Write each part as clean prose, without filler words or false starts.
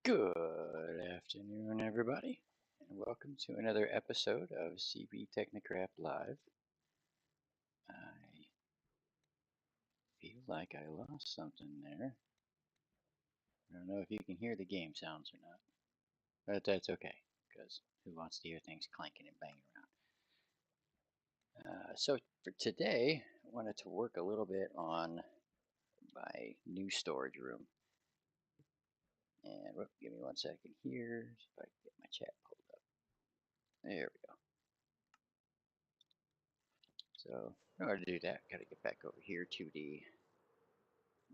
Good afternoon, everybody, and welcome to another episode of CPtechnicraft Live. I feel like I lost something there. I don't know if you can hear the game sounds or not, but that's okay, because who wants to hear things clanking and banging around? So for today, I wanted to work a little bit on my new storage room. And give me 1 second here, so if I can get my chat pulled up. There we go. So in order to do that, gotta get back over here to the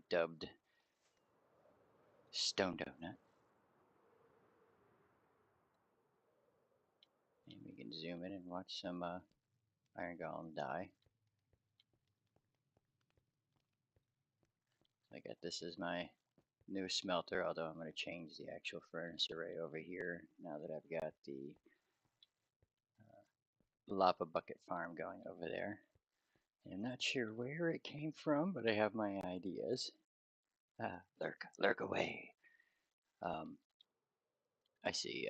dubbed Stone Donut. And we can zoom in and watch some iron golem die. This is my new smelter, although I'm going to change the actual furnace array over here now that I've got the lava bucket farm going over there. And I'm not sure where it came from, but I have my ideas. Lurk away. I see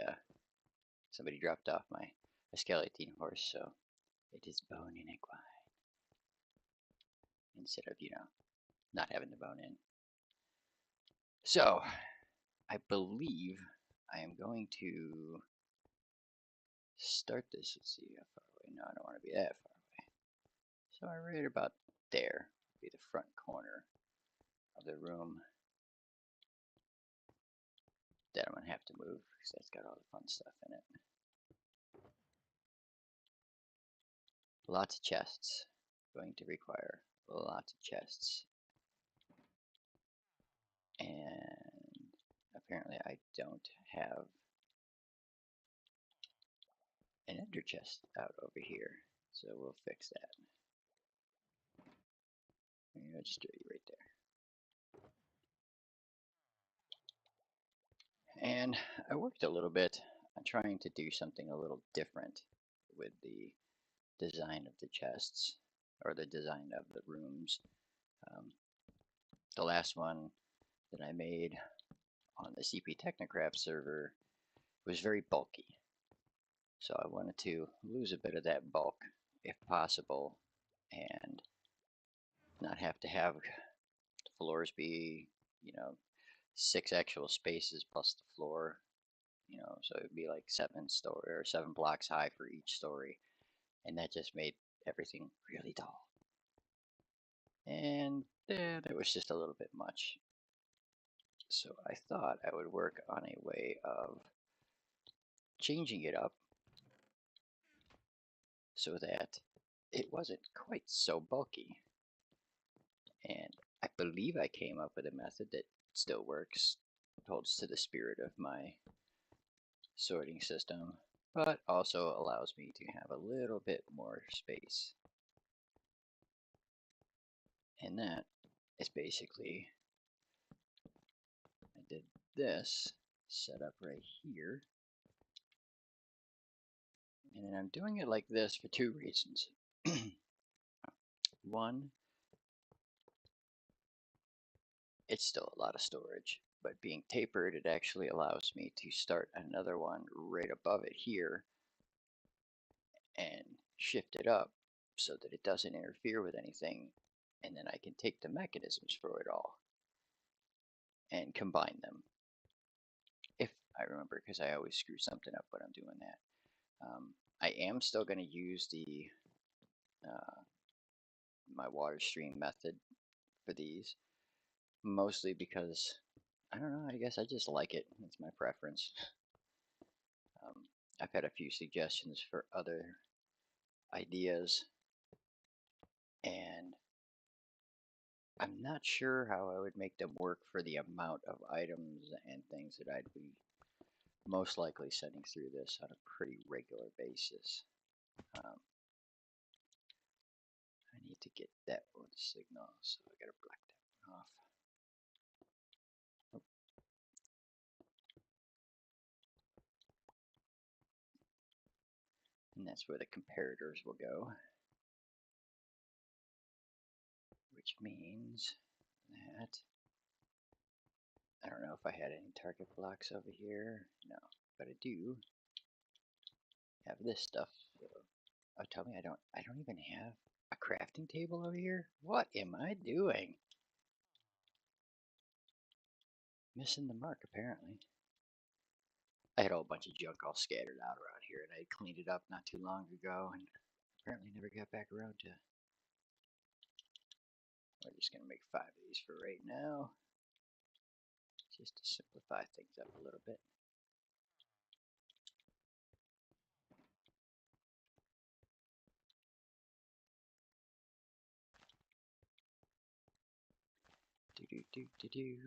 somebody dropped off my skeleton horse, so it is bone in equine. Instead of, not having the bone in. So, I believe I am going to start this. Let's see how far away. No, I don't want to be that far away. So right about there will be the front corner of the room that I'm going to have to move because that's got all the fun stuff in it. Lots of chests. Going to require lots of chests. And apparently I don't have an ender chest out over here. So we'll fix that. I'm going to just do it right there. And I worked a little bit on trying to do something a little different with the design of the chests or the design of the rooms. The last one that I made on the CPtechnicraft server was very bulky. So I wanted to lose a bit of that bulk if possible and not have to have the floors be, 6 actual spaces plus the floor, so it'd be like 7 blocks high for each story. And that just made everything really tall. And that was just a little bit much. So I thought I would work on a way of changing it up so that it wasn't quite so bulky. And I believe I came up with a method that still works, holds to the spirit of my sorting system, but also allows me to have a little bit more space. And that is basically, I did this setup right here. And then I'm doing it like this for 2 reasons. One, it's still a lot of storage, but being tapered, it actually allows me to start another one right above it here and shift it up so that it doesn't interfere with anything. And then I can take the mechanisms for it all and combine them. If I remember, because I always screw something up when I'm doing that. I am still going to use the my water stream method for these, mostly because, I don't know, I guess I just like it. It's my preference. I've had a few suggestions for other ideas, and I'm not sure how I would make them work for the amount of items and things that I'd be most likely sending through this on a pretty regular basis. I need to get that one signal, so I gotta black that one off. Oh. And that's where the comparators will go, which means that I don't know if I had any target blocks over here. No, but I do have this stuff. So, oh, tell me I don't even have a crafting table over here? What am I doing? Missing the mark, apparently. I had a whole bunch of junk all scattered out around here, and I cleaned it up not too long ago, and apparently never got back around to. We're just gonna make 5 of these for right now, just to simplify things up a little bit. Do do do do do.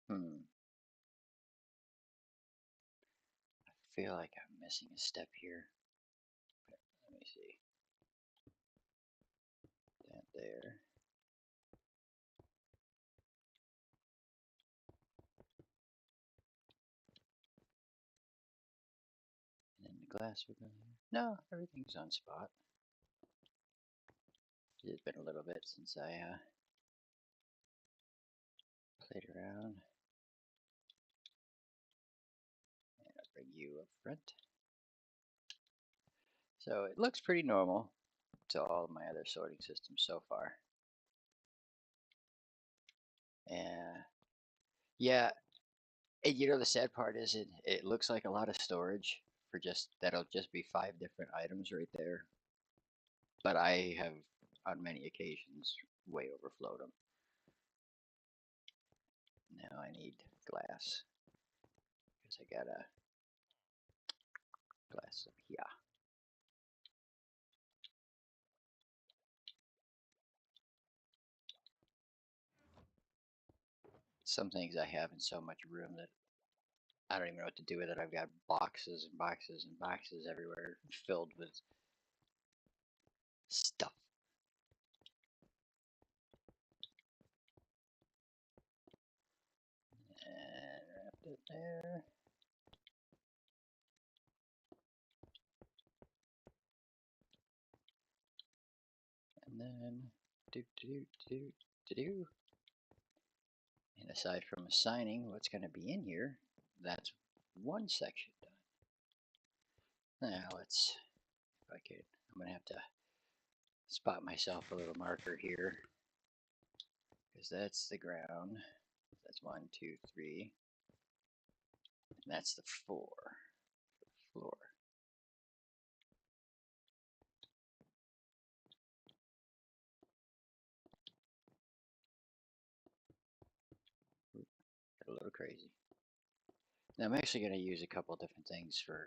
And I feel like I'm missing a step here. But let me see. That there. And then the glass will go there. No, everything's on spot. It's been a little bit since I played around. And I'll bring you up front. So it looks pretty normal to all of my other sorting systems so far. And yeah, and you know the sad part is it looks like a lot of storage for that'll just be 5 different items right there. But I have on many occasions way overflowed them. Now I need glass because I got a glass up here. Some things I have in so much room that I don't even know what to do with it. I've got boxes and boxes and boxes everywhere filled with stuff. And wrapped it there. And then do. And aside from assigning what's going to be in here, that's one section done. Now let's, if I could, I'm going to have to spot myself a little marker here because that's the ground. That's 1, 2, 3. And that's the 4 floor. Got a little crazy. Now I'm actually going to use a couple different things for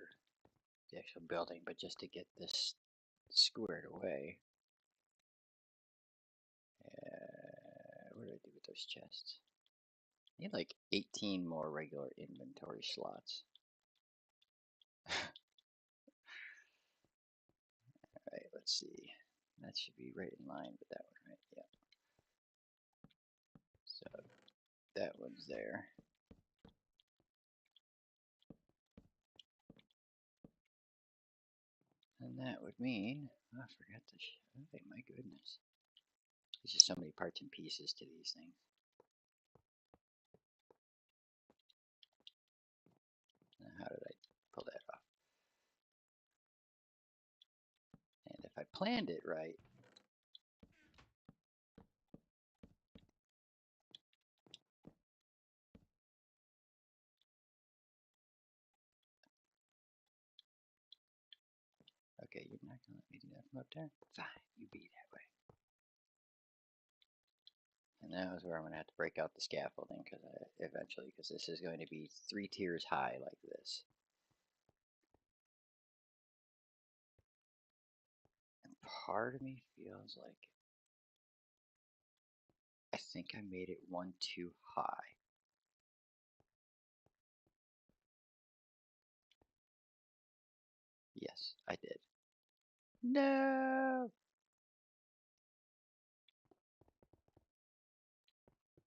the actual building, but just to get this squared away. What do I do with those chests? I need like 18 more regular inventory slots. Alright, let's see. That should be right in line with that one, right? Yeah. So that one's there. And that would mean, oh, I forgot to oh, my goodness. There's just so many parts and pieces to these things. Now, how did I pull that off? And if I planned it right, okay, you're not going to let me do that from up there? Fine, you be that way. And that was where I'm going to have to break out the scaffolding eventually, because this is going to be 3 tiers high like this. And part of me feels like I think I made it one too high. Yes, I did. No!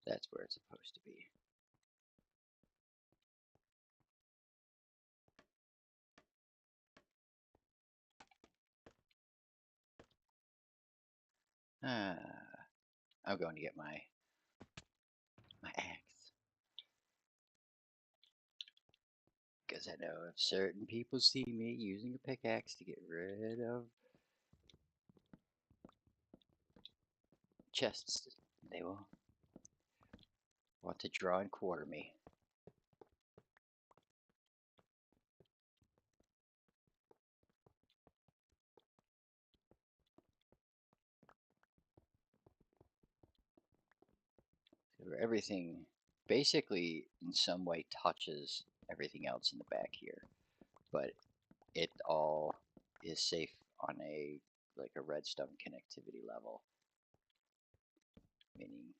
That's where it's supposed to be. I'm going to get my axe. Because I know if certain people see me using a pickaxe to get rid of chests, they will want to draw and quarter me. So everything basically in some way touches everything else in the back here, but it all is safe on a like a redstone connectivity level, meaning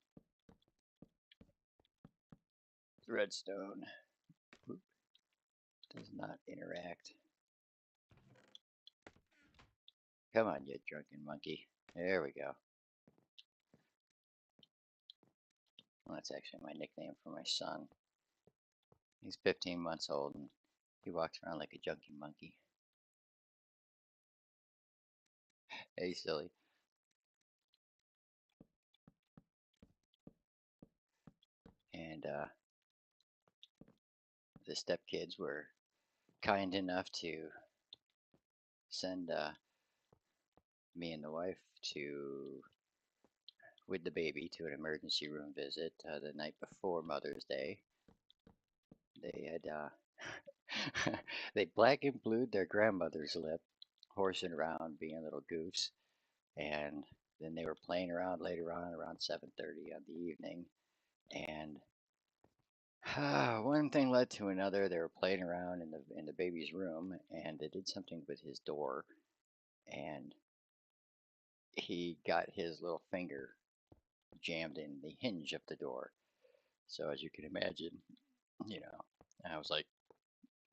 redstone does not interact. Come on, you drunken monkey. There we go. Well, that's actually my nickname for my son. He's 15 months old and he walks around like a junkie monkey. Hey, silly. And the stepkids were kind enough to send me and the wife with the baby to an emergency room visit the night before Mother's Day. They had they black and blued their grandmother's lip, horsing around, being little goofs, and then they were playing around later on around 7:30 on the evening, and one thing led to another. They were playing around in the baby's room, and they did something with his door, and he got his little finger jammed in the hinge of the door. So as you can imagine, I was like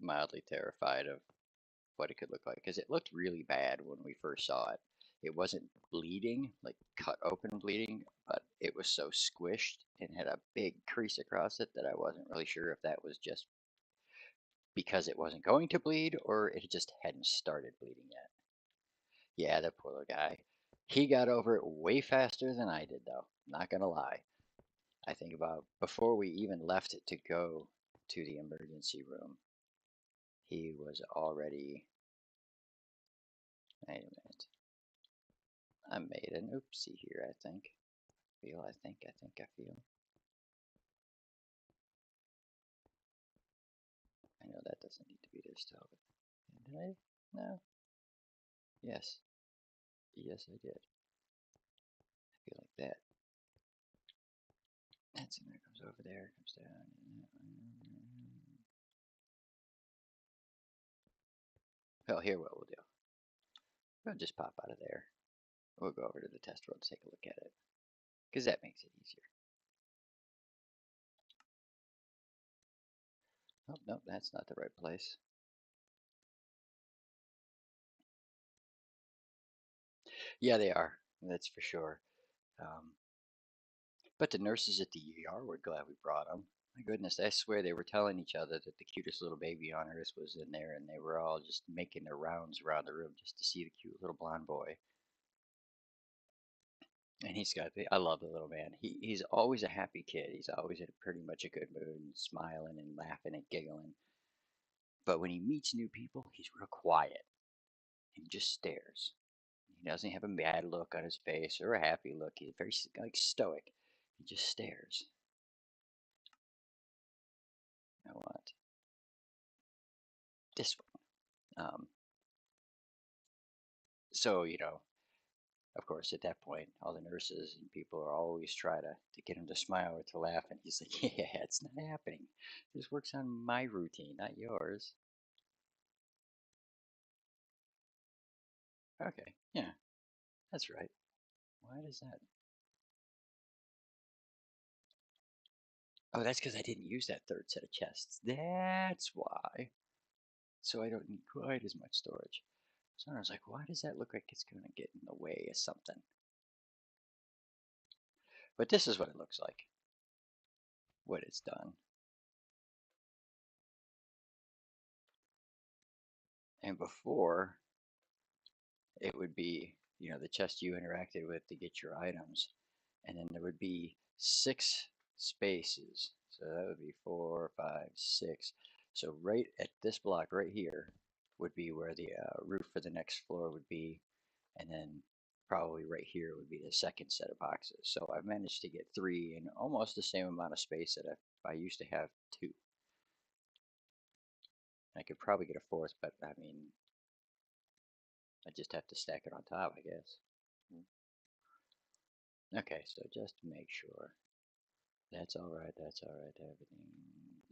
mildly terrified of what it could look like because it looked really bad when we first saw it. It wasn't bleeding, like cut open bleeding, but it was so squished and had a big crease across it that I wasn't really sure if that was just because it wasn't going to bleed or it just hadn't started bleeding yet. Yeah, that poor little guy. He got over it way faster than I did, though. Not gonna lie. I think about before we even left to go to the emergency room, he was already. Wait a minute. I made an oopsie here, I think. I feel. I know that doesn't need to be there still. But did I? No. Yes. Yes, I did. I feel like that. That's and there comes over there, comes down. Well, here what we'll do. We'll just pop out of there. We'll go over to the test road to take a look at it. Because that makes it easier. Oh, no, that's not the right place. Yeah, they are. That's for sure. But the nurses at the ER were glad we brought them. My goodness, I swear they were telling each other that the cutest little baby on earth was in there, and they were all just making their rounds around the room just to see the cute little blonde boy. And I love the little man. He's always a happy kid. He's always in pretty much a good mood and smiling and laughing and giggling. But when he meets new people, he's real quiet and just stares. He doesn't have a mad look on his face or a happy look. He's very like stoic. He just stares. I want this one. So, of course, at that point, all the nurses and people are always try to get him to smile or to laugh. And he's like, yeah, it's not happening. This works on my routine, not yours. Okay, yeah, that's right. Why does that? Oh, that's because I didn't use that third set of chests. That's why. So I don't need quite as much storage. So I was like, why does that look like it's going to get in the way of something? But this is what it looks like, what it's done. And before, it would be, the chest you interacted with to get your items. And then there would be 6 spaces. So that would be 4, 5, 6. So right at this block right here would be where the roof for the next floor would be. And then probably right here would be the second set of boxes. So I've managed to get 3 in almost the same amount of space that I used to have 2. I could probably get a 4th, but I mean, I just have to stack it on top, I guess. Okay, so just to make sure. That's all right, that's all right. Everything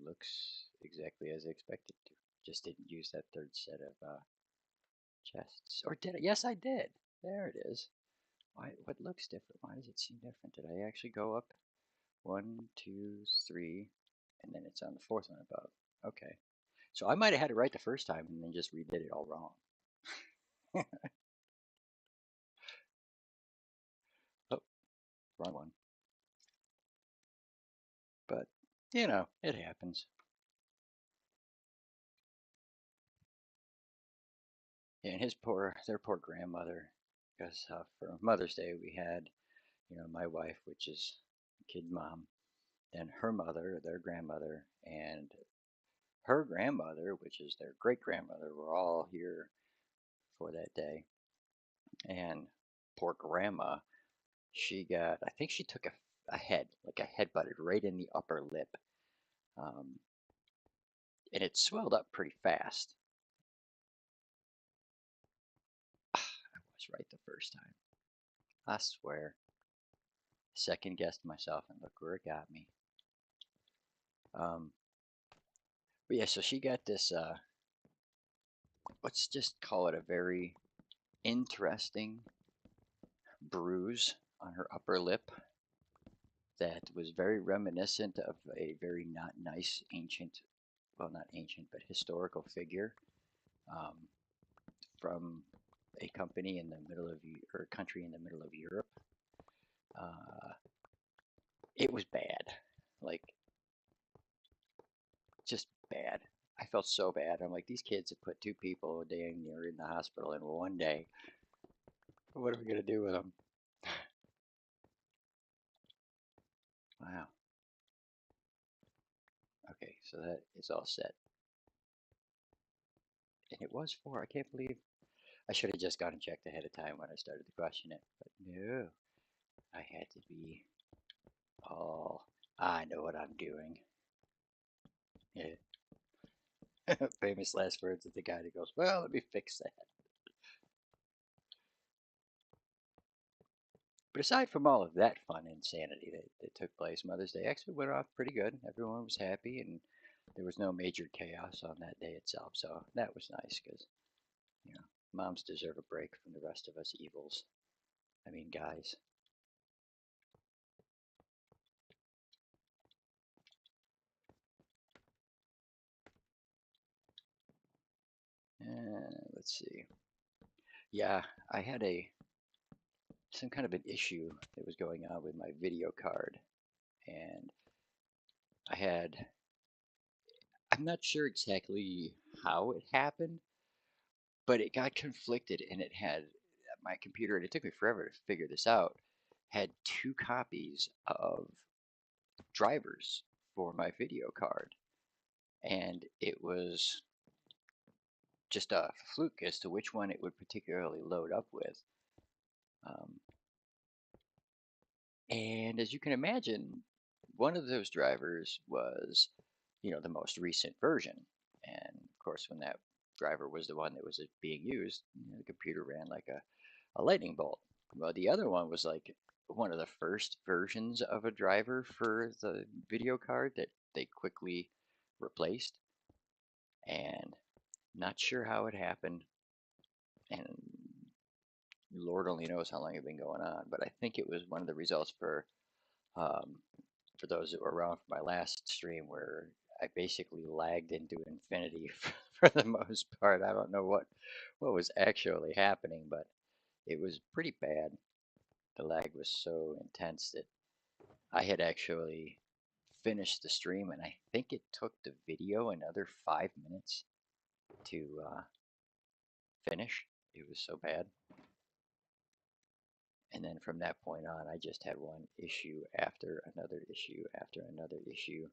looks exactly as expected to. Just didn't use that 3rd set of chests. Or did I? Yes, I did. There it is. Why? What looks different? Why does it seem different? Did I actually go up 1, 2, 3, and then it's on the 4th one above? Okay. So I might have had it right the first time and then just redid it all wrong. Oh, wrong one. But, it happens. And their poor grandmother, because for Mother's Day we had, my wife, which is kid mom, then her mother, their grandmother, and her grandmother, which is their great grandmother, were all here for that day. And poor grandma, I think she took a head, like a head butted right in the upper lip. Um, and it swelled up pretty fast. I was right the first time. I swear. Second guessed myself, and look where it got me. But yeah, so she got this, let's just call it a very interesting bruise on her upper lip that was very reminiscent of a very not nice ancient, well, not ancient, but historical figure um, from a company in the middle of, or a country in the middle of Europe. It was bad, like just bad. I felt so bad. I'm like, these kids have put 2 people dang near in the hospital in one day. What are we gonna do with them? Wow. Okay, so that is all set. And it was 4. I can't believe I should have just gone and checked ahead of time when I started to question it. But no, I had to be all, I know what I'm doing. Yeah. Famous last words of the guy that goes, well, let me fix that. But aside from all of that fun insanity that took place, Mother's Day actually went off pretty good. Everyone was happy, and there was no major chaos on that day itself. So that was nice because, moms deserve a break from the rest of us evils. I mean, guys. Let's see. Yeah, I had some kind of an issue that was going on with my video card, and I'm not sure exactly how it happened, but it got conflicted, and it had my computer, and it took me forever to figure this out, had 2 copies of drivers for my video card, and it was just a fluke as to which one it would particularly load up with. Um, and as you can imagine, one of those drivers was, the most recent version. And of course, when that driver was the one that was being used, the computer ran like a lightning bolt. Well, the other one was like one of the first versions of a driver for the video card that they quickly replaced. And not sure how it happened. And Lord only knows how long it's been going on. But I think it was one of the results um, for those that were around for my last stream where I basically lagged into infinity for the most part. I don't know what was actually happening, but it was pretty bad. The lag was so intense that I had actually finished the stream, and I think it took the video another 5 minutes to finish. It was so bad. And then from that point on, I just had one issue after another issue after another issue.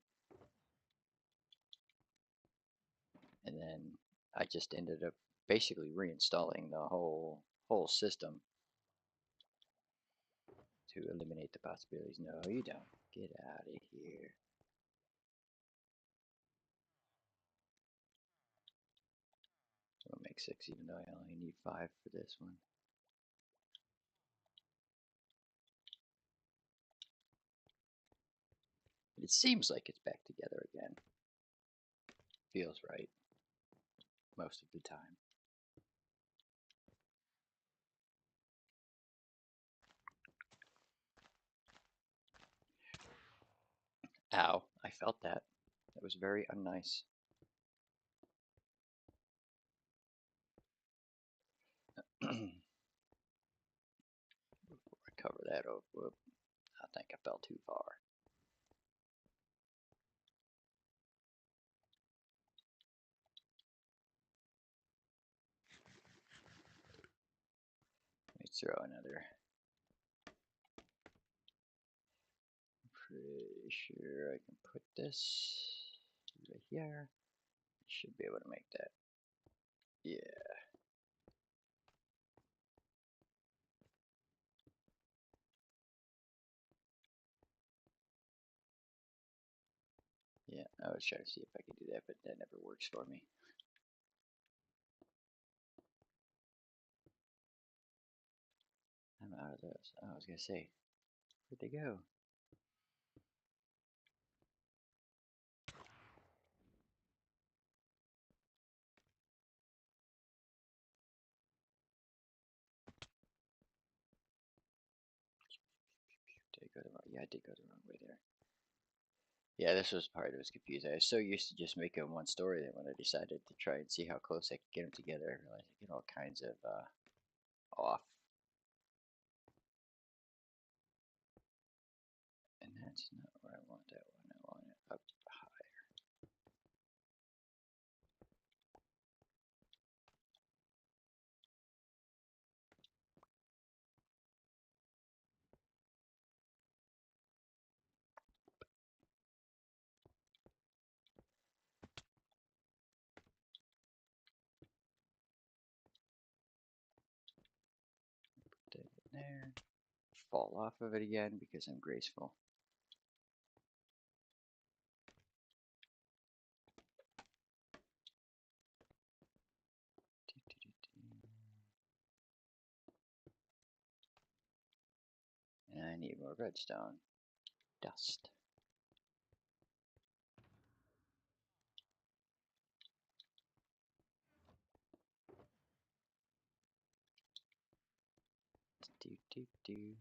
And then I just ended up basically reinstalling the whole system to eliminate the possibilities. No, you don't. Get out of here. I'll make 6 even though I only need 5 for this one. It seems like it's back together again. Feels right most of the time. Ow, I felt that. That was very unnice. Cover that over. Whoop. I think I fell too far. Let me throw another. Pretty sure I can put this right here. Should be able to make that. Yeah. Yeah, I was trying to see if I could do that, but that never works for me. I'm out of those. I was gonna say, where'd they go? Did I go the wrong? Yeah, I did go the wrong way there. Yeah, this was part that was confusing. I was so used to just making one story that when I decided to try and see how close I could get them together, I realized I get all kinds of off. And that's not where I want that one. I want it up high. Put that in there. Fall off of it again because I'm graceful. And I need more redstone. Dust. Do do do.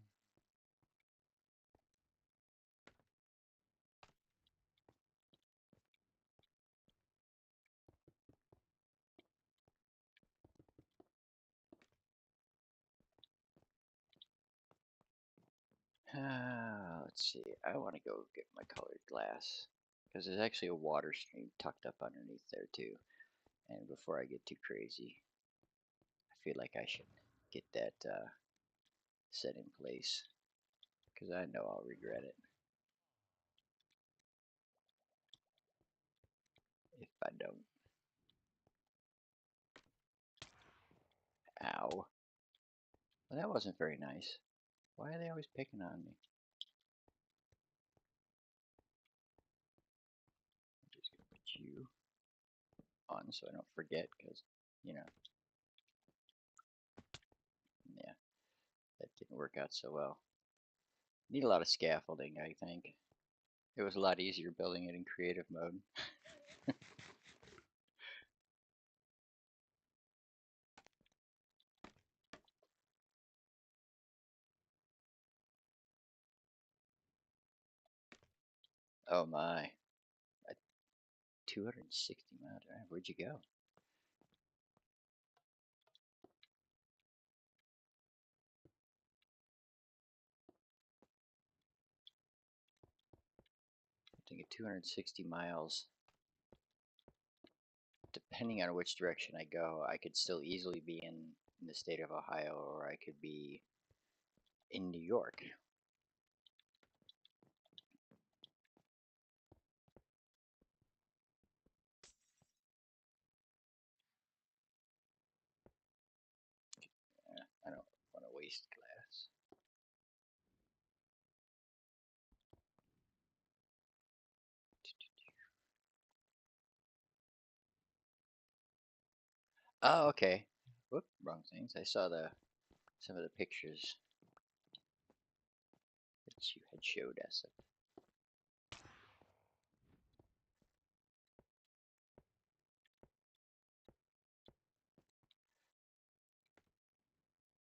Let's see. I want to go get my colored glass because there's actually a water stream tucked up underneath there too. And before I get too crazy, I feel like I should get that set in place because I know I'll regret it if I don't. Ow. Well, that wasn't very nice. Why are they always picking on me? I'm just gonna put you on so I don't forget because, you know, yeah, that didn't work out so well. Need a lot of scaffolding, I think. It was a lot easier building it in creative mode. Oh my. 260 miles. Where'd you go? I think at 260 miles, depending on which direction I go, I could still easily be in the state of Ohio, or I could be in New York. I don't want to waste glass. Oh, okay. Whoop, wrong things. I saw some of the pictures that you had showed us.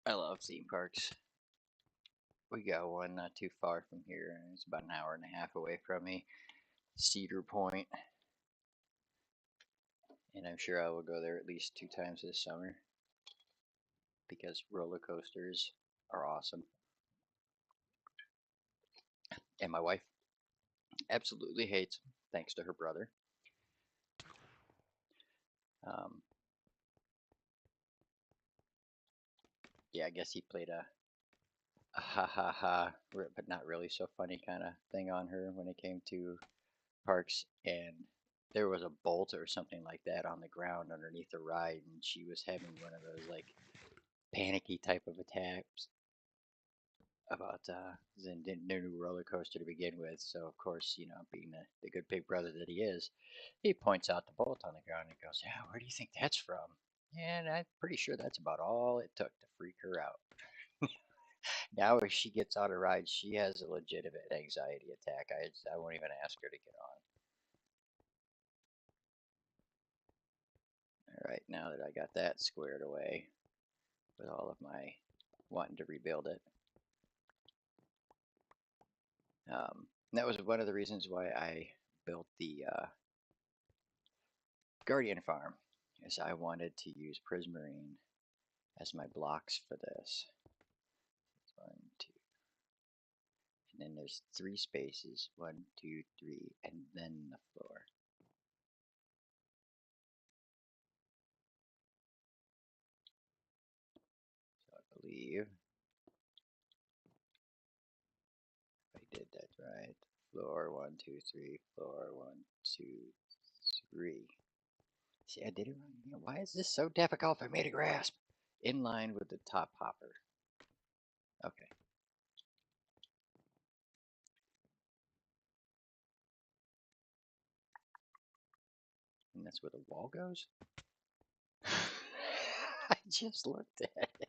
I love theme parks. We got one not too far from here, and it's about an hour and a half away from me. Cedar Point, and I'm sure I will go there at least 2 times this summer because roller coasters are awesome. And my wife absolutely hates them, thanks to her brother. Um, yeah, I guess he played a ha ha ha, but not really so funny kind of thing on her when it came to parks. And there was a bolt or something like that on the ground underneath the ride, and she was having one of those like panicky type of attacks about the new roller coaster to begin with. So of course, you know, being the good big brother that he is, he points out the bolt on the ground and goes, "Yeah, where do you think that's from?" And I'm pretty sure that's about all it took to freak her out. Now, if she gets on a ride, she has a legitimate anxiety attack. I won't even ask her to get on. All right, now that I got that squared away with all of my wanting to rebuild it. That was one of the reasons why I built the Guardian farm, is I wanted to use prismarine as my blocks for this. 1, 2, and then there's 3 spaces, 1, 2, 3, and then the floor. So I believe I did that right. Floor 1, 2, 3. Floor 1, 2, 3. See, I did it wrong. Why is this so difficult for me to grasp? In line with the top hopper. Okay. And that's where the wall goes? I just looked at it.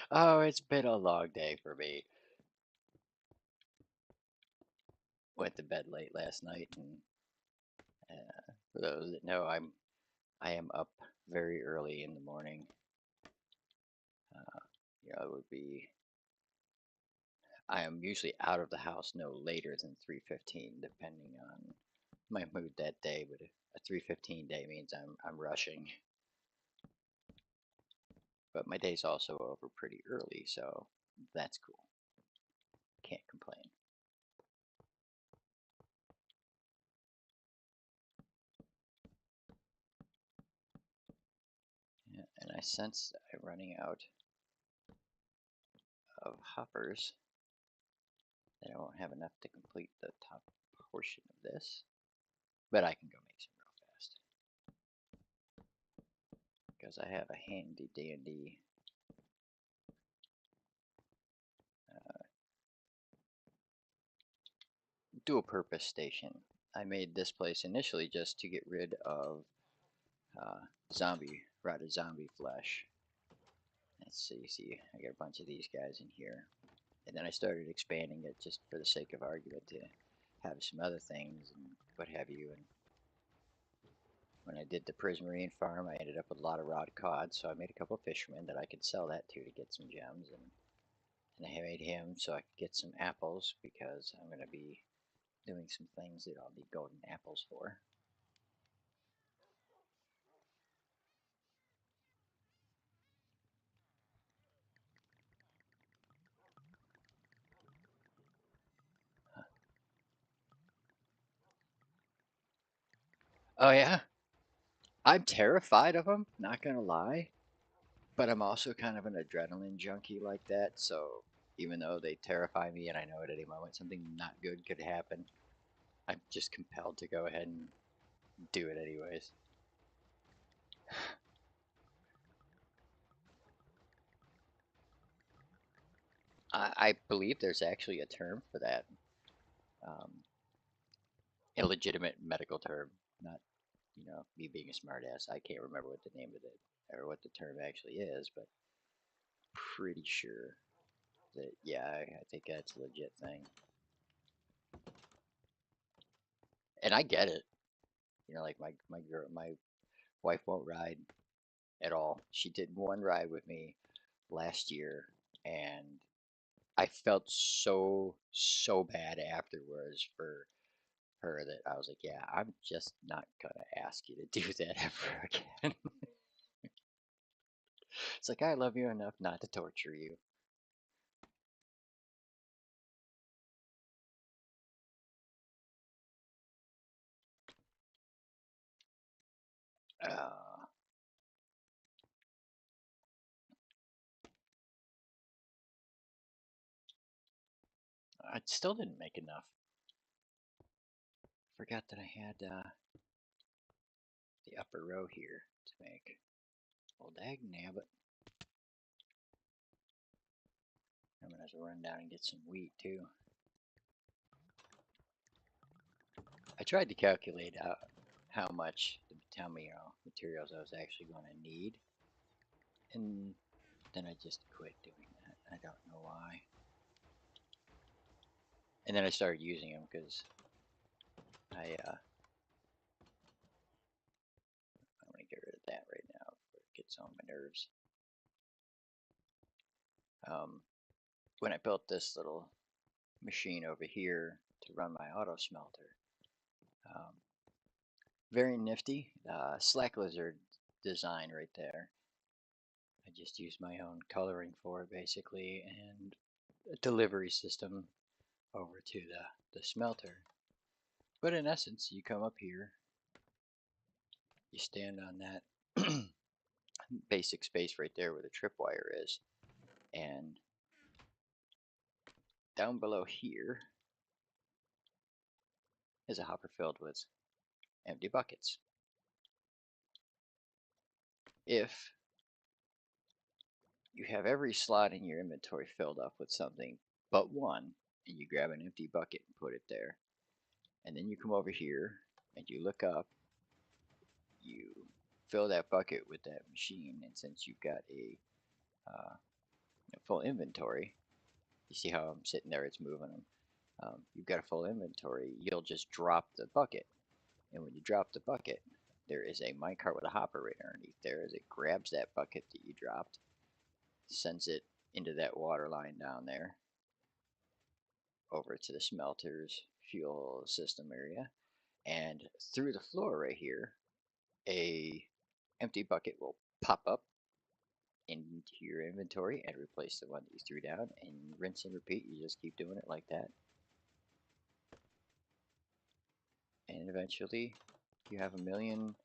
Oh, it's been a long day for me. Went to bed late last night, and for those that know, I am up very early in the morning. You know, it would be, I am usually out of the house no later than 3:15, depending on my mood that day. But a 3:15 day means I'm rushing. But my day's also over pretty early, so that's cool. Can't complain. Yeah, and I sense I'm running out of hoppers, that I won't have enough to complete the top portion of this. But I can go make some real fast, because I have a handy dandy dual purpose station. I made this place initially just to get rid of rotted zombie flesh. Let's see, I got a bunch of these guys in here. And then I started expanding it just for the sake of argument to have some other things and what have you. And when I did the prismarine farm, I ended up with a lot of rod cod, so I made a couple of fishermen that I could sell that to get some gems. And I made him so I could get some apples, because I'm going to be doing some things that I'll need golden apples for. Oh yeah, I'm terrified of them, not gonna lie. But I'm also kind of an adrenaline junkie like that, so even though they terrify me and I know at any moment something not good could happen, I'm just compelled to go ahead and do it anyways. I believe there's actually a term for that. Um, a legitimate medical term, not, me being a smartass. I can't remember what the name of it or what the term actually is, but pretty sure that, yeah, I think that's a legit thing. And I get it. Like my wife won't ride at all. She did one ride with me last year, and I felt so bad afterwards for her that I was like, yeah, I'm just not gonna ask you to do that ever again. It's like I love you enough not to torture you. Uh, I still didn't make enough. Forgot that I had the upper row here to make. Well, dag nabbit. I'm gonna have to run down and get some wheat too. I tried to calculate out how many materials I was actually going to need, and then I just quit doing that. I don't know why. And then I started using them because I'm gonna get rid of that right now before it gets on my nerves. Um, when I built this little machine over here to run my auto smelter, um, very nifty. Slack lizard design right there. I just used my own coloring for it basically, and a delivery system over to the smelter. But in essence, you come up here, you stand on that basic space right there where the tripwire is, and down below here is a hopper filled with empty buckets. If you have every slot in your inventory filled up with something but one, and you grab an empty bucket and put it there, and then you come over here and you look up, you fill that bucket with that machine, and since you've got a full inventory, you see how I'm sitting there, it's moving them. You've got a full inventory, you'll just drop the bucket. And when you drop the bucket, there is a minecart with a hopper right underneath there as it grabs that bucket that you dropped, sends it into that water line down there, over to the smelter's fuel system area, and through the floor right here, a empty bucket will pop up into your inventory and replace the one that you threw down, and rinse and repeat. You just keep doing it like that, and eventually you have a million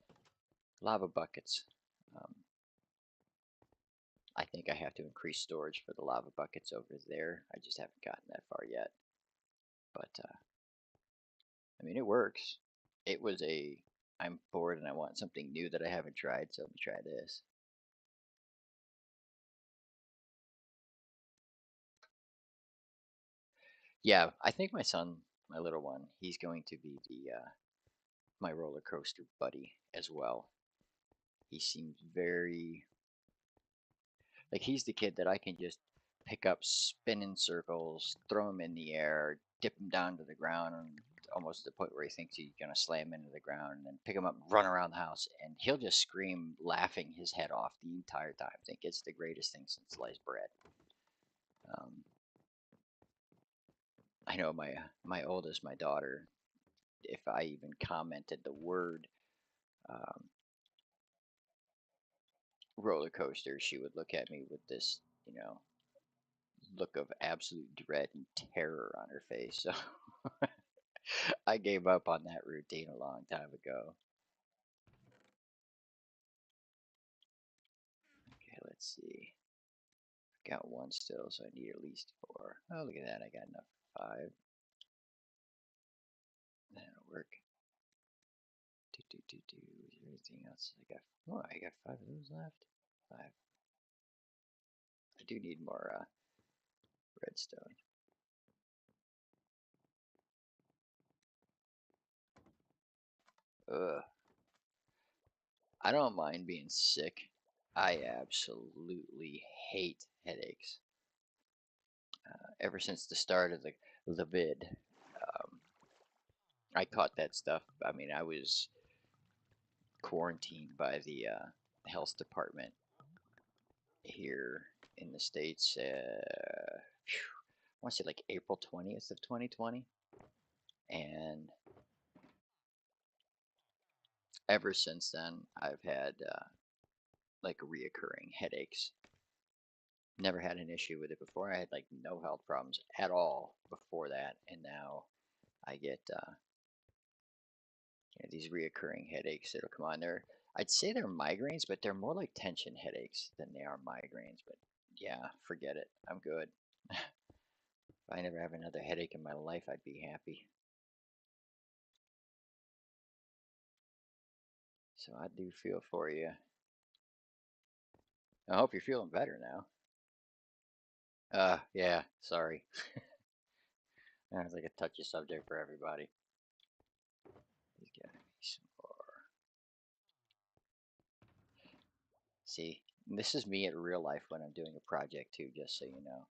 lava buckets. Um, I think I have to increase storage for the lava buckets over there. I just haven't gotten that far yet. But, I mean, it works. It was I'm bored and I want something new that I haven't tried, so let me try this. Yeah, I think my son, my little one, he's going to be my roller coaster buddy as well. He seems very like he's the kid that I can just pick up, spin in circles, throw him in the air, dip him down to the ground, and almost to the point where he thinks he's gonna slam into the ground, and then pick him up, and run around the house, and he'll just scream, laughing his head off the entire time. I think it's the greatest thing since sliced bread. Um, I know my oldest, my daughter, if I even commented the word um, roller coaster, she would look at me with this, look of absolute dread and terror on her face. So I gave up on that routine a long time ago. Okay, let's see. Got one still, so I need at least 4. Oh, look at that. I got enough for 5. That'll work. Is there anything else? I got 5 of those left. 5. I do need more redstone. Ugh. I don't mind being sick. I absolutely hate headaches. Ever since the start of the vid, I caught that stuff. I mean, I was quarantined by the health department here in the States. I want to say like April 20th of 2020, and ever since then, I've had like reoccurring headaches. Never had an issue with it before. I had like no health problems at all before that, and now I get these reoccurring headaches that'll come on. I'd say they're migraines, but they're more like tension headaches than they are migraines. But yeah, forget it. I'm good. If I never have another headache in my life, I'd be happy. So I do feel for you. I hope you're feeling better now. Yeah, sorry. Sounds like a touchy subject for everybody. There's gotta be some more. See, this is me in real life when I'm doing a project too, just so you know.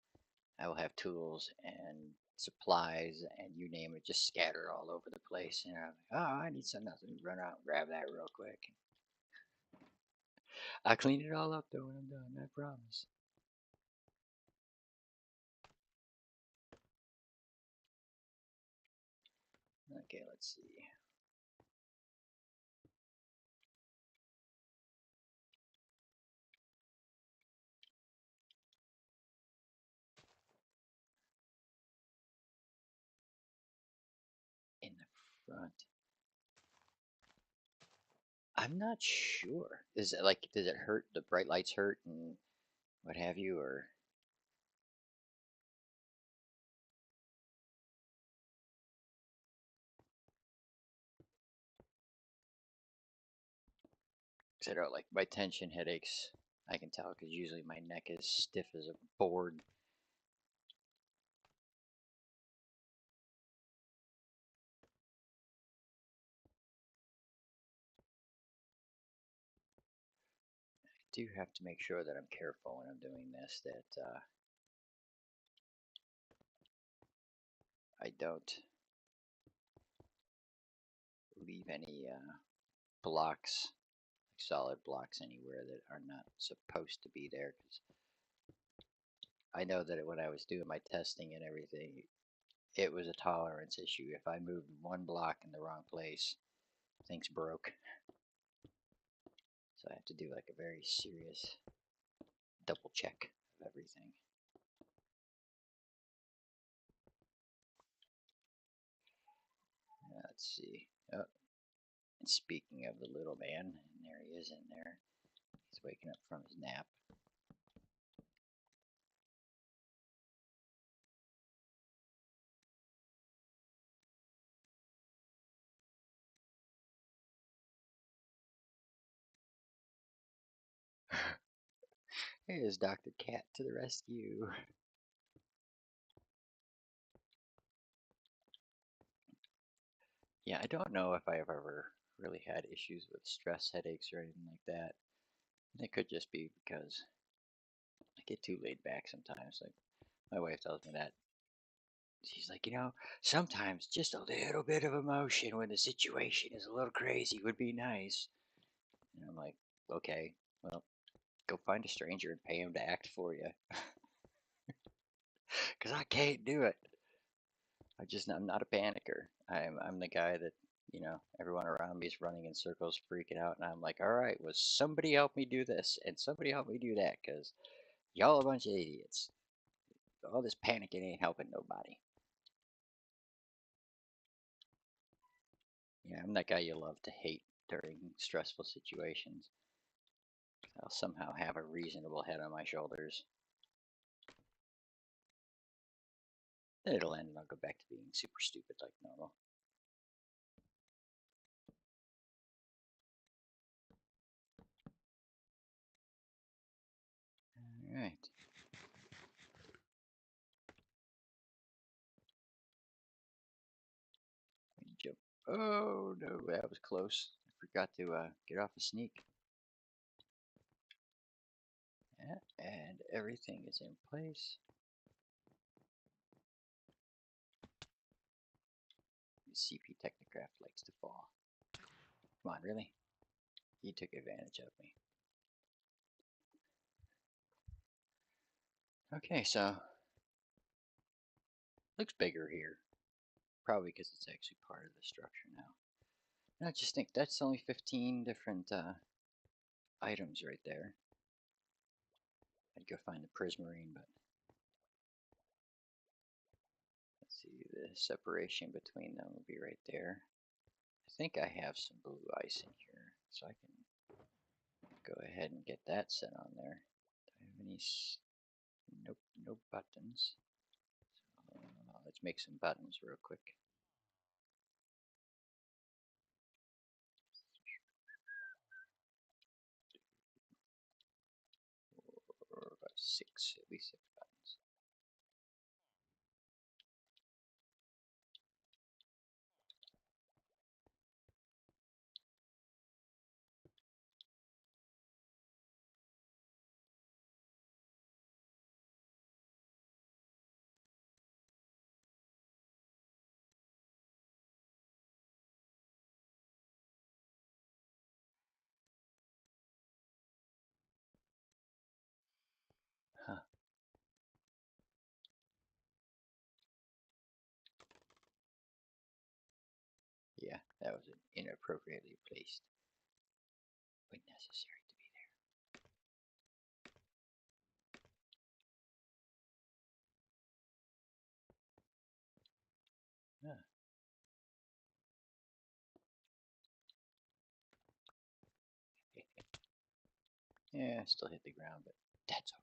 I will have tools and supplies and you name it, just scattered all over the place. And I'm like, oh, I need some nothing. Run out and grab that real quick. I'll clean it all up though when I'm done, I promise. Okay, let's see. In the front. I'm not sure. Is it like, does it hurt? The bright lights hurt and what have you, or is it like my tension headaches? I can tell because usually my neck is stiff as a board. I do have to make sure that I'm careful when I'm doing this, that I don't leave any blocks, solid blocks anywhere that are not supposed to be there. Because I know that when I was doing my testing and everything, it was a tolerance issue. If I moved one block in the wrong place, things broke. So I have to do like a very serious double check of everything. Let's see. Oh, and speaking of the little man, and there he is in there. He's waking up from his nap. Here's Dr. Cat to the rescue. Yeah, I don't know if I've ever really had issues with stress headaches or anything like that. It could just be because I get too laid back sometimes. Like my wife tells me that. She's like, sometimes just a little bit of emotion when the situation is a little crazy would be nice. And I'm like, okay, well, go find a stranger and pay him to act for you. Because I can't do it. I'm not a panicker. I'm the guy that, everyone around me is running in circles, freaking out. And I'm like, all right, well, somebody help me do this and somebody help me do that because y'all a bunch of idiots. All this panicking ain't helping nobody. Yeah, I'm that guy you love to hate during stressful situations. I'll somehow have a reasonable head on my shoulders. Then it'll end and I'll go back to being super stupid like normal. Alright. Jump. Oh no, that was close. I forgot to get off a sneak. Yeah, and everything is in place. CPtechnicraft likes to fall. Come on, really? He took advantage of me. Okay, so looks bigger here. Probably because it's actually part of the structure now. And I just think that's only 15 different items right there. I'd go find the prismarine, but let's see, the separation between them will be right there. I think I have some blue ice in here, so I can go ahead and get that set on there. Do I have any? Nope, no buttons. So, let's make some buttons real quick. Or about six, at least 6 buttons. Huh. Yeah, that was inappropriately placed, but necessary to be there. Huh. Yeah, I still hit the ground, but that's okay.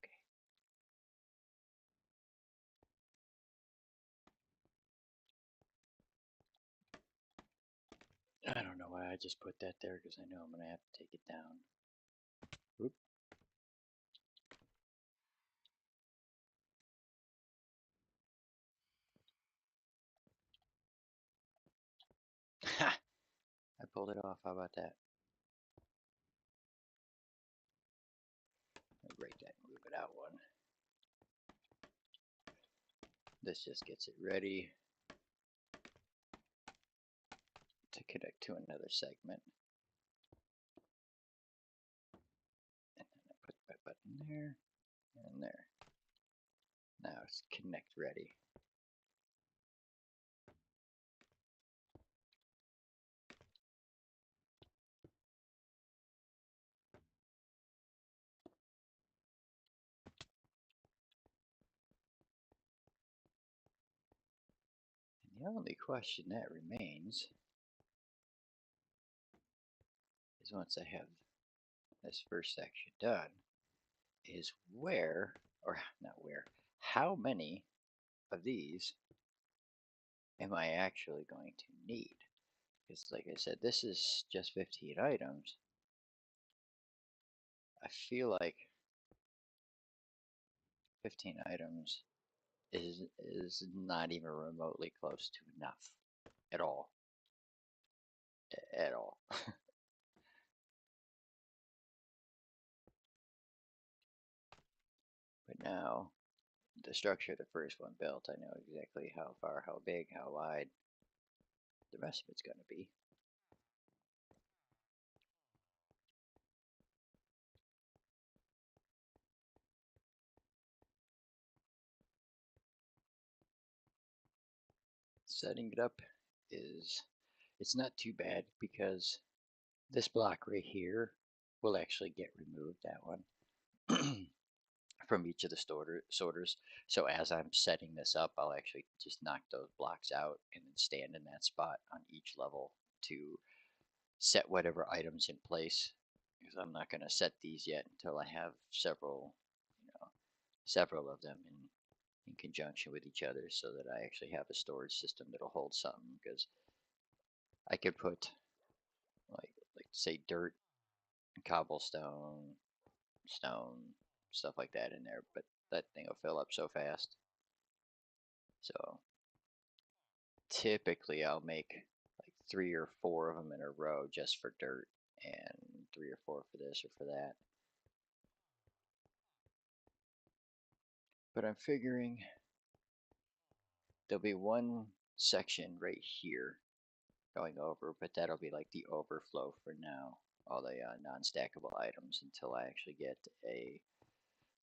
I don't know why I just put that there, because I know I'm going to have to take it down. Oop. Ha! I pulled it off. How about that? I'll break that and move it out one. This just gets it ready to connect to another segment. And then I put my button there and there. Now it's connect ready. And the only question that remains is, once I have this first section done, is where, or not where, how many of these am I actually going to need? Because like I said, this is just 15 items. I feel like 15 items is not even remotely close to enough at all. At all. But now, the structure of the first one built, I know exactly how far, how big, how wide the rest of it's going to be. Setting it up it's not too bad, because this block right here will actually get removed, that one, from each of the sorters. So as I'm setting this up, I'll actually just knock those blocks out and then stand in that spot on each level to set whatever items in place because I'm not going to set these yet until I have several, several of them in conjunction with each other, so that I actually have a storage system that'll hold something. Because I could put like say dirt, cobblestone, stone, stuff like that in there, but that thing will fill up so fast. So typically I'll make like 3 or 4 of them in a row just for dirt, and 3 or 4 for this or for that. But I'm figuring there'll be one section right here going over, but that'll be like the overflow for now, all the non-stackable items, until I actually get a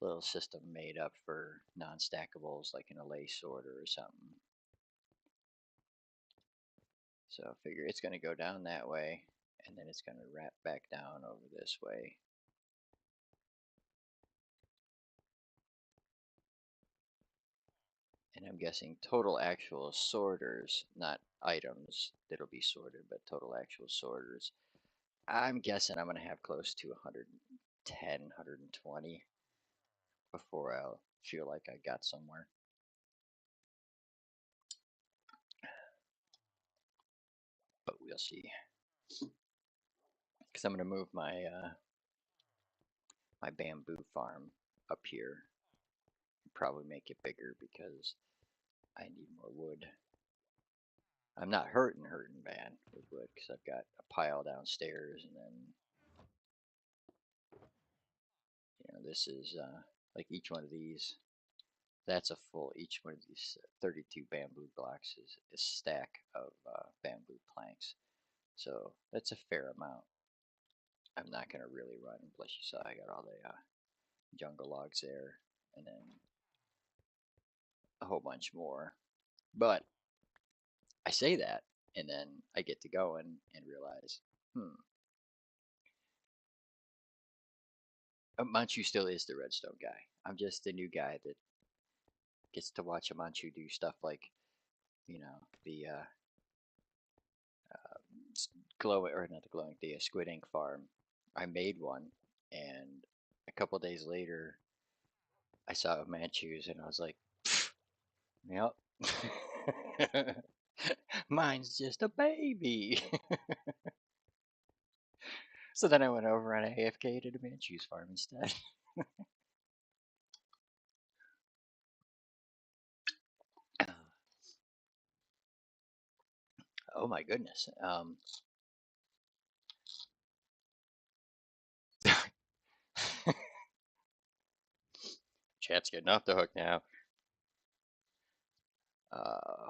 little system made up for non-stackables, like an allay sorter or something. So I figure it's going to go down that way, and then it's going to wrap back down over this way. And I'm guessing total actual sorters, not items that'll be sorted, but total actual sorters. I'm guessing I'm going to have close to 110, 120 before I'll feel like I got somewhere. But we'll see. Because I'm going to move my my bamboo farm up here. Probably make it bigger because I need more wood. I'm not hurting bad with wood because I've got a pile downstairs, and then this is like each one of these. That's a full, each one of these 32 bamboo blocks is a stack of bamboo planks. So that's a fair amount. I'm not going to really run, plus you saw I got all the jungle logs there, and then a whole bunch more. But I say that, and then I get to going and realize, Manchu still is the redstone guy. I'm just the new guy that gets to watch a Manchu do stuff like, the glowing, or not the glowing, the squid ink farm. I made one, and a couple days later, I saw Manchus, and I was like, yep. Mine's just a baby. So then I went over on AFK to the Manchu's farm instead. Oh my goodness. Chat's getting off the hook now. Uh,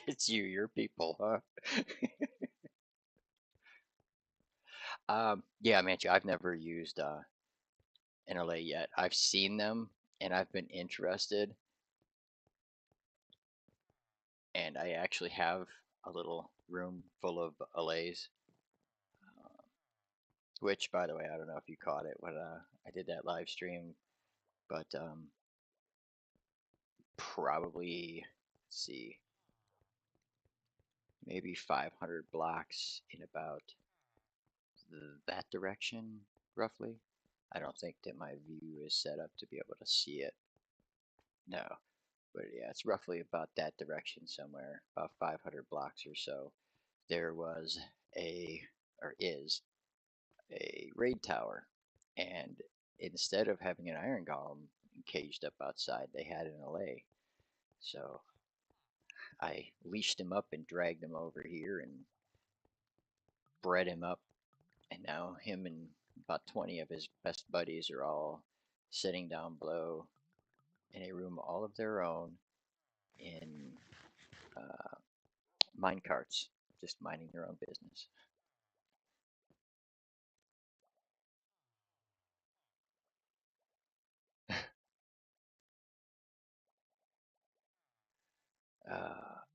it's you, your people, huh? Yeah, Manchu, I've never used NLA yet. I've seen them and I've been interested, and I actually have a little room full of allays. Which, by the way, I don't know if you caught it when I did that live stream, but probably, let's see, maybe 500 blocks in about that direction, roughly. I don't think that my view is set up to be able to see it. No, but yeah, it's roughly about that direction somewhere, about 500 blocks or so. There was or is, a raid tower, and instead of having an iron golem caged up outside, they had an allay. So I leashed him up and dragged him over here and bred him up, and now him and about 20 of his best buddies are all sitting down below in a room all of their own in uh, mine carts, just minding their own business.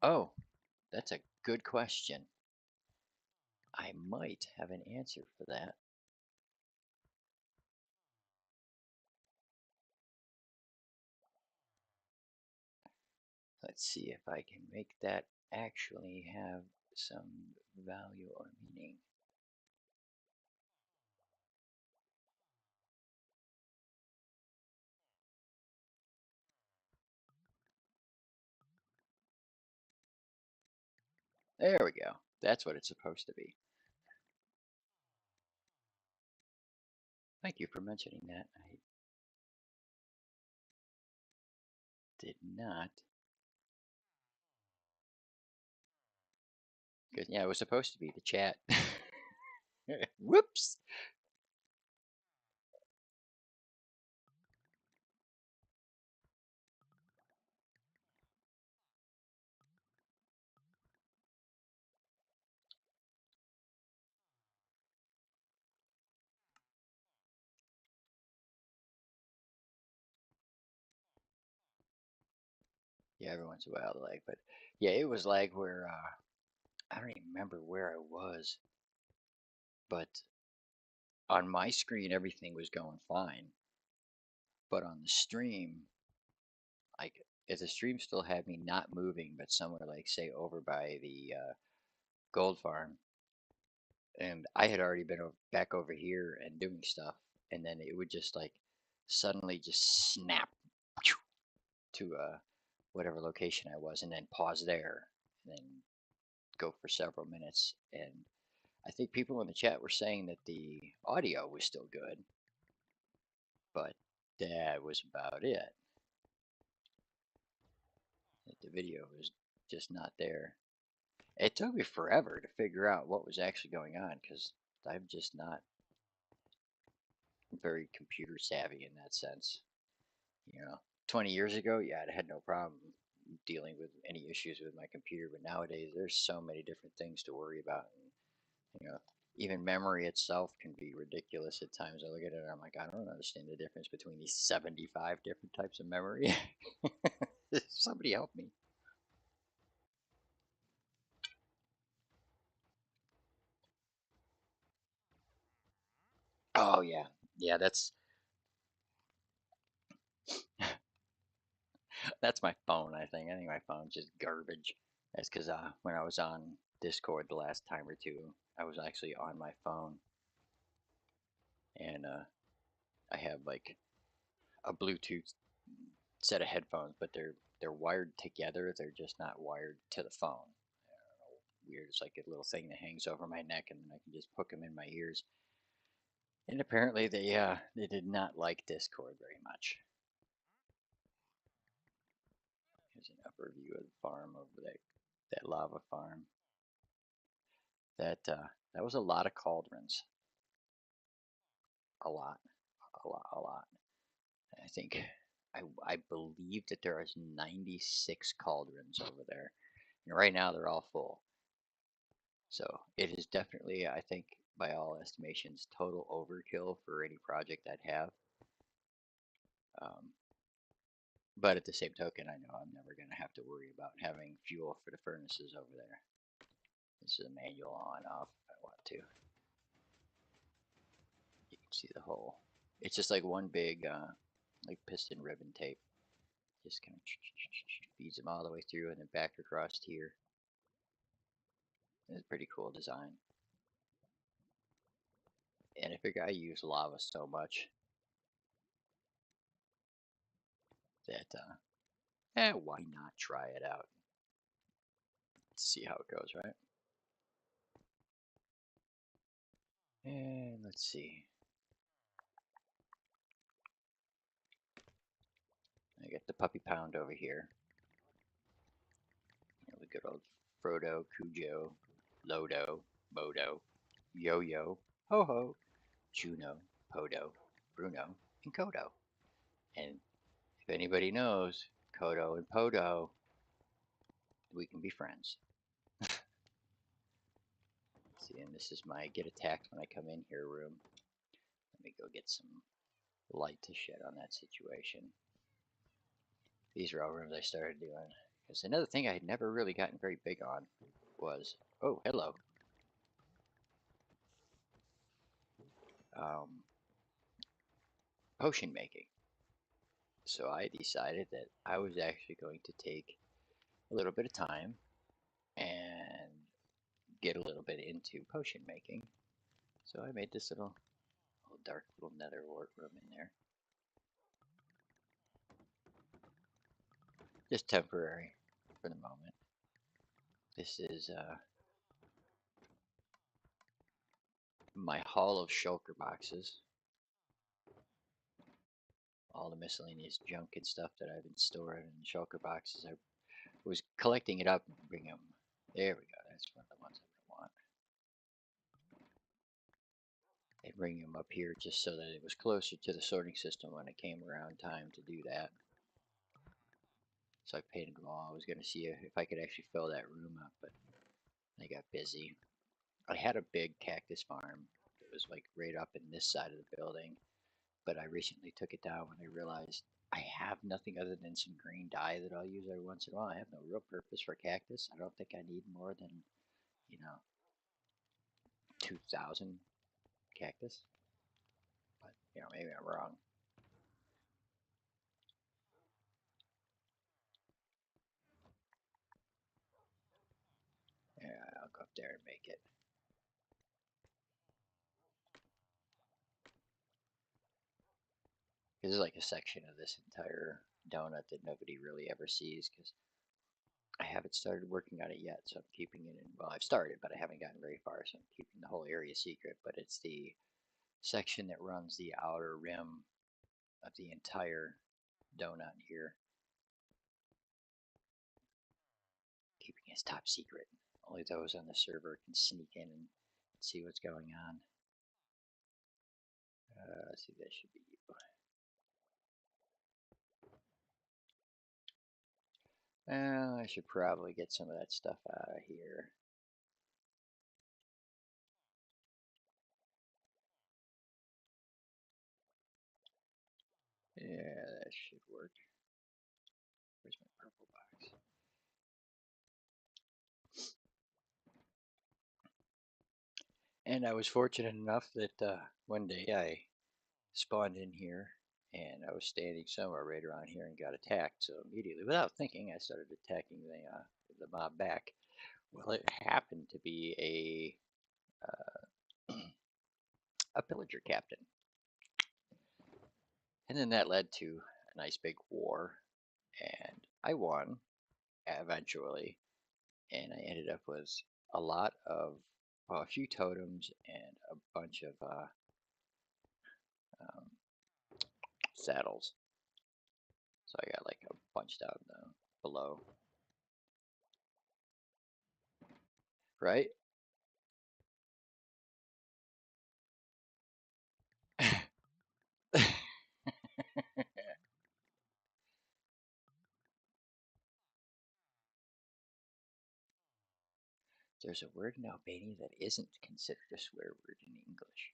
Oh, that's a good question. I might have an answer for that. Let's see if I can make that actually have some value or meaning. There we go. That's what it's supposed to be. Thank you for mentioning that. I did not. Because, yeah, it was supposed to be the chat. Whoops. Yeah, every once in a while lag, but yeah, it was lag where I don't even remember where I was, but on my screen everything was going fine, but on the stream, like if the stream still had me not moving, but somewhere like say over by the gold farm, and I had already been back over here and doing stuff, and then it would just like suddenly just snap to whatever location I was, and then pause there, and then go for several minutes. And I think people in the chat were saying that the audio was still good, but that was about it. That the video was just not there. It took me forever to figure out what was actually going on because I'm just not very computer savvy in that sense. You know, 20 years ago, yeah, I had no problem dealing with any issues with my computer, but nowadays there's so many different things to worry about. And, you know, even memory itself can be ridiculous at times. I look at it and I'm like, I don't understand the difference between these 75 different types of memory. Somebody help me. Oh yeah. Yeah, that's my phone, I think. I think my phone's just garbage. That's because when I was on Discord the last time or two, I was actually on my phone, and I have like a Bluetooth set of headphones, but they're wired together. They're just not wired to the phone. I don't know, weird. It's like a little thing that hangs over my neck, and then I can just hook them in my ears. And apparently they did not like Discord very much. Here's an upper view of the farm over there, that lava farm. That was a lot of cauldrons. A lot, a lot, a lot. I think I believe that there is 96 cauldrons over there, and right now they're all full. So it is definitely, I think, by all estimations, total overkill for any project I'd have. Um, but at the same token, I know I'm never going to have to worry about having fuel for the furnaces over there. This is a manual on off if I want to. You can see the hole. It's just like one big like piston ribbon tape. Just kind of feeds them all the way through and then back across here. It's a pretty cool design. And I figure I use lava so much that why not try it out? See how it goes, right? And let's see. I got the puppy pound over here. The good old Frodo, Cujo, Lodo, Modo, Yo-Yo, Ho-Ho, Juno, Podo, Bruno, and Kodo. And if anybody knows Kodo and Podo, we can be friends. See, and this is my get attacked when I come in here room. Let me go get some light to shed on that situation. These are all rooms I started doing. Because another thing I had never really gotten very big on was, oh, hello. potion making. So I decided that I was actually going to take a little bit of time and get a little bit into potion making. So I made this little dark little nether wart room in there. Just temporary for the moment. This is my haul of shulker boxes. All the miscellaneous junk and stuff that I've been storing in shulker boxes. I was collecting it up and bringing them. There we go. That's one of the ones I want. And bring them up here just so that it was closer to the sorting system when it came around time to do that. So I painted them all. I was going to see if I could actually fill that room up, but I got busy. I had a big cactus farm. It was like right up in this side of the building, but I recently took it down when I realized I have nothing other than some green dye that I'll use every once in a while. I have no real purpose for cactus. I don't think I need more than, 2,000 cactus, but maybe I'm wrong. Yeah, I'll go up there and make it. This is like a section of this entire donut that nobody really ever sees because I haven't started working on it yet, so I'm keeping it in. Well, I've started, but I haven't gotten very far, so I'm keeping the whole area secret. But it's the section that runs the outer rim of the entire donut here. Keeping it top secret. Only those on the server can sneak in and see what's going on. Let's see, that should be you. I should probably get some of that stuff out of here. Yeah, that should work. Where's my purple box? And I was fortunate enough that one day I spawned in here and I was standing somewhere right around here and got attacked. So immediately, without thinking, I started attacking the mob back. Well, it happened to be a pillager captain, and then that led to a nice big war, and I won eventually, and I ended up with a lot of a few totems and a bunch of um, saddles. So I got like a bunch down below, right? There's a word in Albania that isn't considered a swear word in English.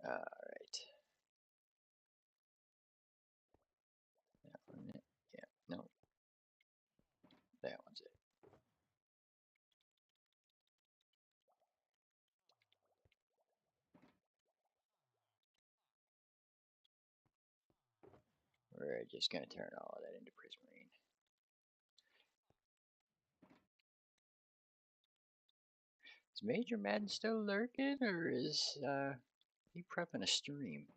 All right. That one, yeah, no, that one's it. We're just going to turn all of that into prismarine. Is Major Madden still lurking, or is he prepping a stream?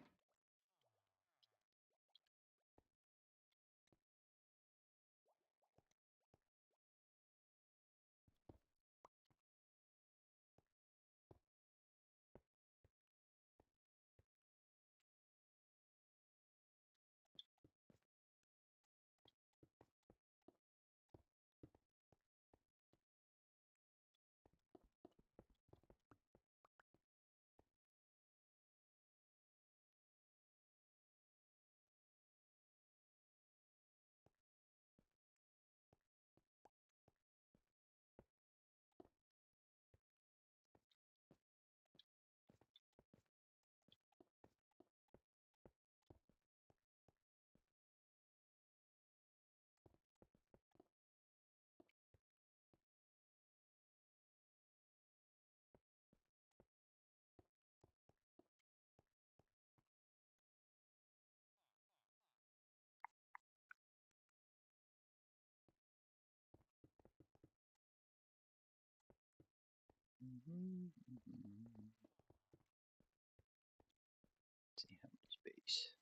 See how much space.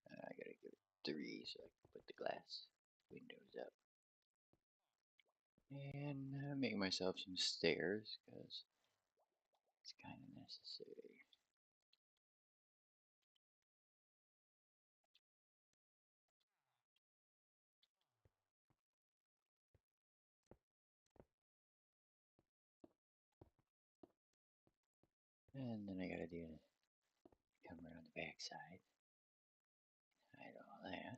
I gotta give it 3 so I can put the glass windows up. And make myself some stairs because it's kind of necessary. And then I gotta come around the back side, hide all that.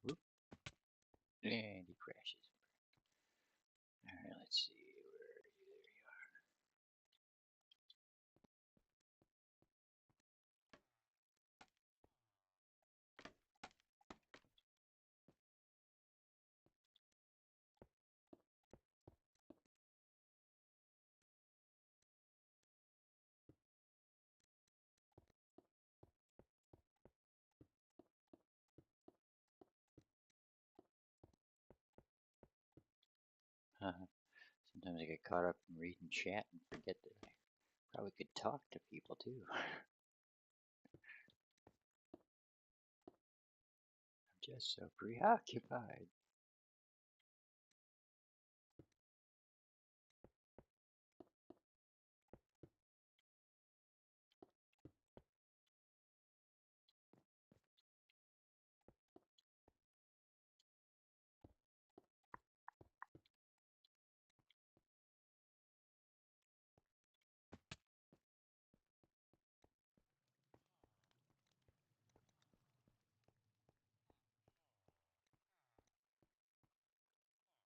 Whoop. And he crashes. Alright, let's see. Where are you? There you are. Sometimes I get caught up in reading chat and forget that I probably could talk to people too. I'm just so preoccupied.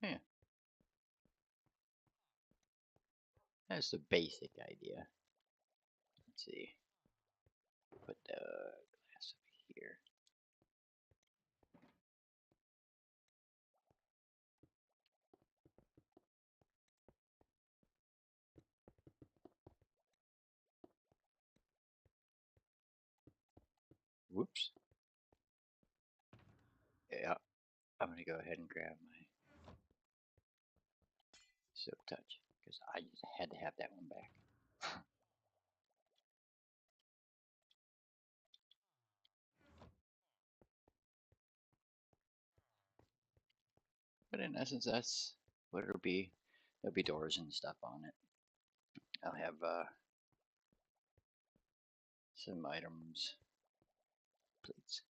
Yeah, that's the basic idea. Let's see. Put the glass over here. Whoops. Yeah, I'm gonna go ahead and grab my Silk Touch because I just had to have that one back. But in essence, that's what it'll be. There'll be doors and stuff on it. I'll have some items, plates.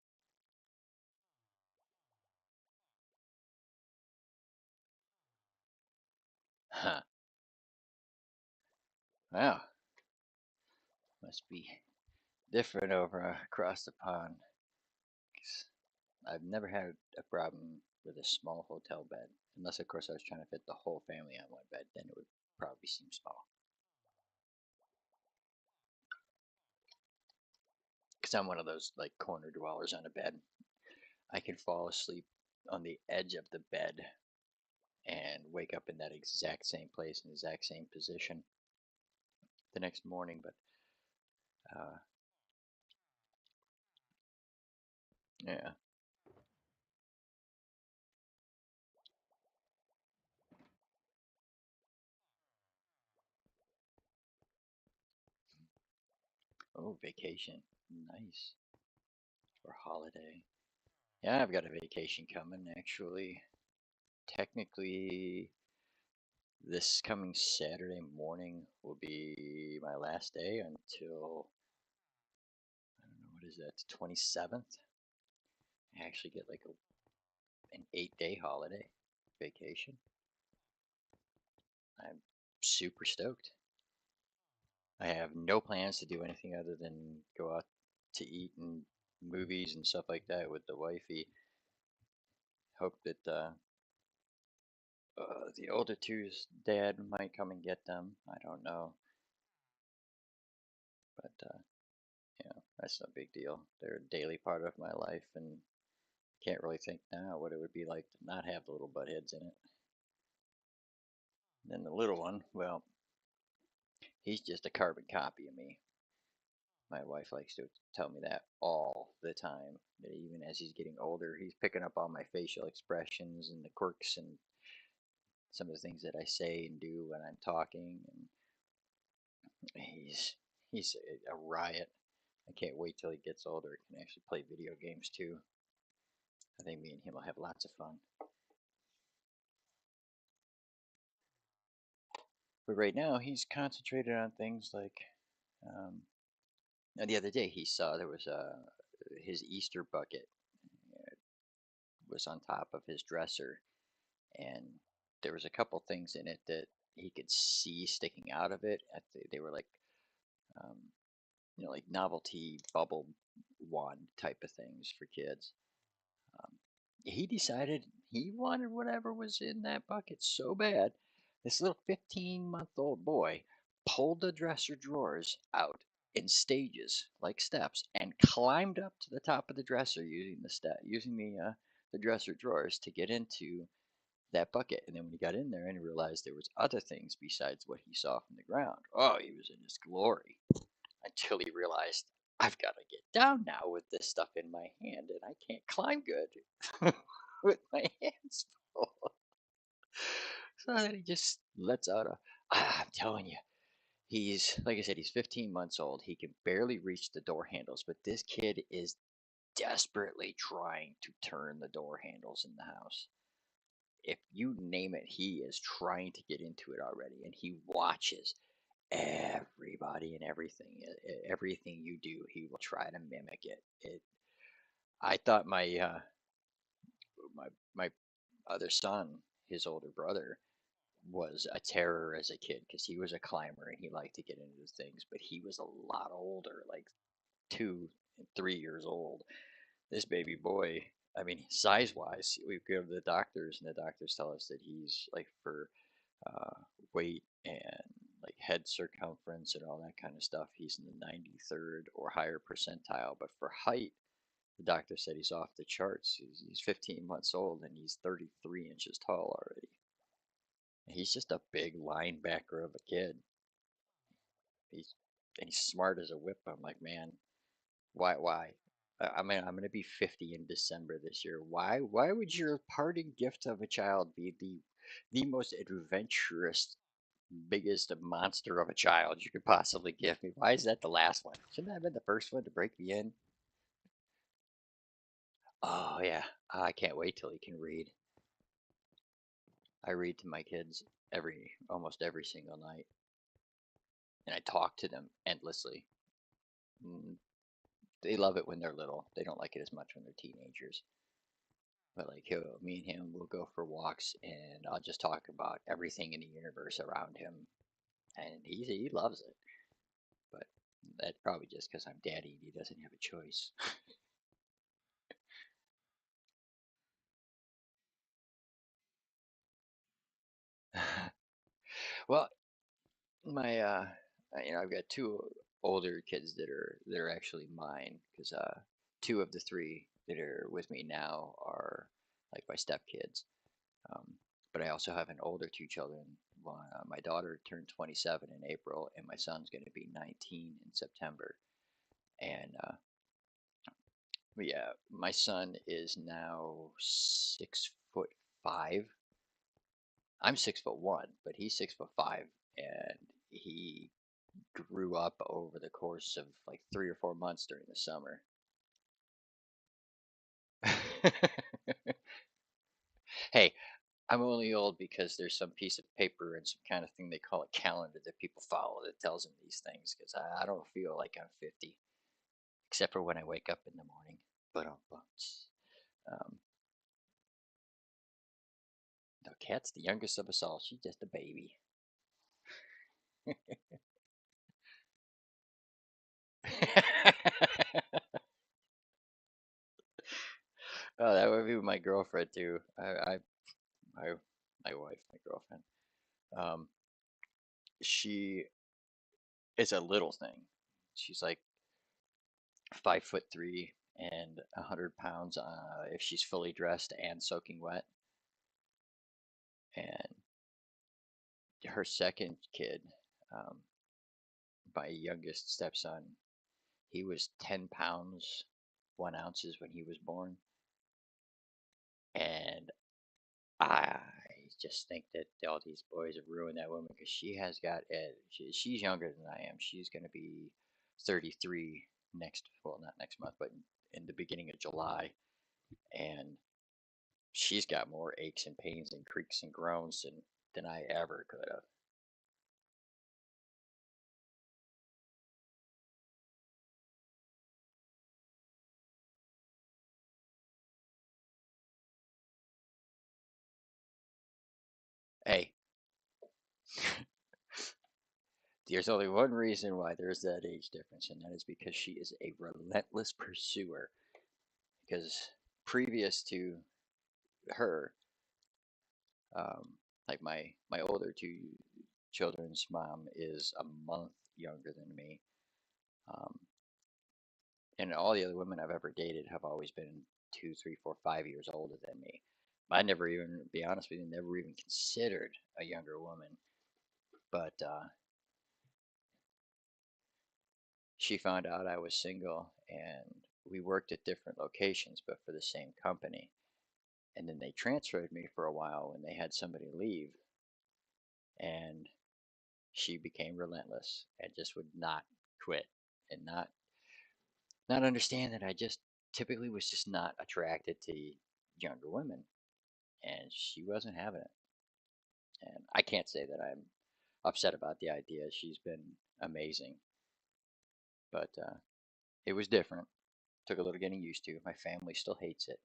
Huh. Wow. Must be different over across the pond. 'Cause I've never had a problem with a small hotel bed. Unless, of course, I was trying to fit the whole family on one bed. Then it would probably seem small. Because I'm one of those like corner dwellers on a bed. I can fall asleep on the edge of the bed and wake up in that exact same place in the exact same position the next morning. But yeah. Oh, vacation. Nice. Or holiday. Yeah, I've got a vacation coming actually. Technically, this coming Saturday morning will be my last day until, I don't know, what is that, 27th? I actually get like an 8-day holiday vacation. I'm super stoked. I have no plans to do anything other than go out to eat and movies and stuff like that with the wifey. Hope that the older two's dad might come and get them. I don't know. But yeah. That's no big deal. They're a daily part of my life, and can't really think now what it would be like to not have the little butt heads in it. And then the little one, well, he's just a carbon copy of me. My wife likes to tell me that all the time. That even as he's getting older, he's picking up all my facial expressions and the quirks and some of the things that I say and do when I'm talking. And he's a riot. I can't wait till he gets older and can actually play video games too. I think me and him will have lots of fun. But right now, he's concentrated on things like um, the other day he saw there was his Easter bucket was on top of his dresser, and there was a couple things in it that he could see sticking out of it. They were like, um, like novelty bubble wand type of things for kids. Um, he decided he wanted whatever was in that bucket so bad. This little 15-month-old boy pulled the dresser drawers out in stages, like steps, and climbed up to the top of the dresser using the dresser drawers to get into that bucket. And then when he got in there and he realized there was other things besides what he saw from the ground, oh, he was in his glory until he realized I've got to get down now with this stuff in my hand, and I can't climb good with my hands full. So then he just lets out I'm telling you, he's, like I said, he's 15 months old. He can barely reach the door handles, but this kid is desperately trying to turn the door handles in the house. If you name it, he is trying to get into it already, and he watches everybody and everything you do, he will try to mimic it. I thought my other son, his older brother, was a terror as a kid because he was a climber and he liked to get into things, but he was a lot older, like 2 and 3 years old. This baby boy, I mean, size wise, we go to the doctors and the doctors tell us that he's like for uh, weight and like head circumference and all that kind of stuff, he's in the 93rd or higher percentile. But for height, the doctor said he's off the charts. He's 15 months old and he's 33 inches tall already. He's just a big linebacker of a kid. He's and he's smart as a whip. I'm like, man, why? I mean, I'm gonna be 50 in December this year. Why would your parting gift of a child be the most adventurous, biggest monster of a child you could possibly give me? Why is that the last one? Shouldn't that have been the first one to break me in? Oh yeah, I can't wait till he can read. I read to my kids almost every single night, and I talk to them endlessly. Mm, they love it when they're little. They don't like it as much when they're teenagers. But like me and him will go for walks, and I'll just talk about everything in the universe around him, and he loves it. But that's probably just because I'm daddy and he doesn't have a choice. Well, my I've got two older kids that are actually mine because two of the three that are with me now are like my stepkids. Um, but I also have an older two children. One, my daughter turned 27 in April, and my son's going to be 19 in September. And yeah, my son is now 6'5". I'm 6'1", but he's 6'5", and he grew up over the course of like 3 or 4 months during the summer. Hey, I'm only old because there's some piece of paper and some kind of thing they call a calendar that people follow that tells them these things because I don't feel like I'm 50, except for when I wake up in the morning. But no, Kat's the youngest of us all. She's just a baby. Oh, that would be my girlfriend too. My, my wife, my girlfriend. Um, she is a little thing. She's like 5'3" and 100 pounds if she's fully dressed and soaking wet. And her second kid, um, my youngest stepson, he was 10 pounds 1 ounces when he was born. And I just think that all these boys have ruined that woman because she has got she's younger than I am. She's going to be 33 next, well, not next month, but in the beginning of July. And she's got more aches and pains and creaks and groans than I ever could have. Hey, there's only one reason why there's that age difference, and that is because she is a relentless pursuer. Because previous to her, um, like my older two children's mom is a month younger than me, um, and all the other women I've ever dated have always been 2, 3, 4, 5 years older than me. I never even, be honest with you, never even considered a younger woman. But she found out I was single, and we worked at different locations, but for the same company. And then they transferred me for a while when they had somebody leave, and she became relentless and just would not quit and not understand that I just typically was just not attracted to younger women, and she wasn't having it. And I can't say that I'm upset about the idea. She's been amazing, but it was different. Took a little getting used to. My family still hates it.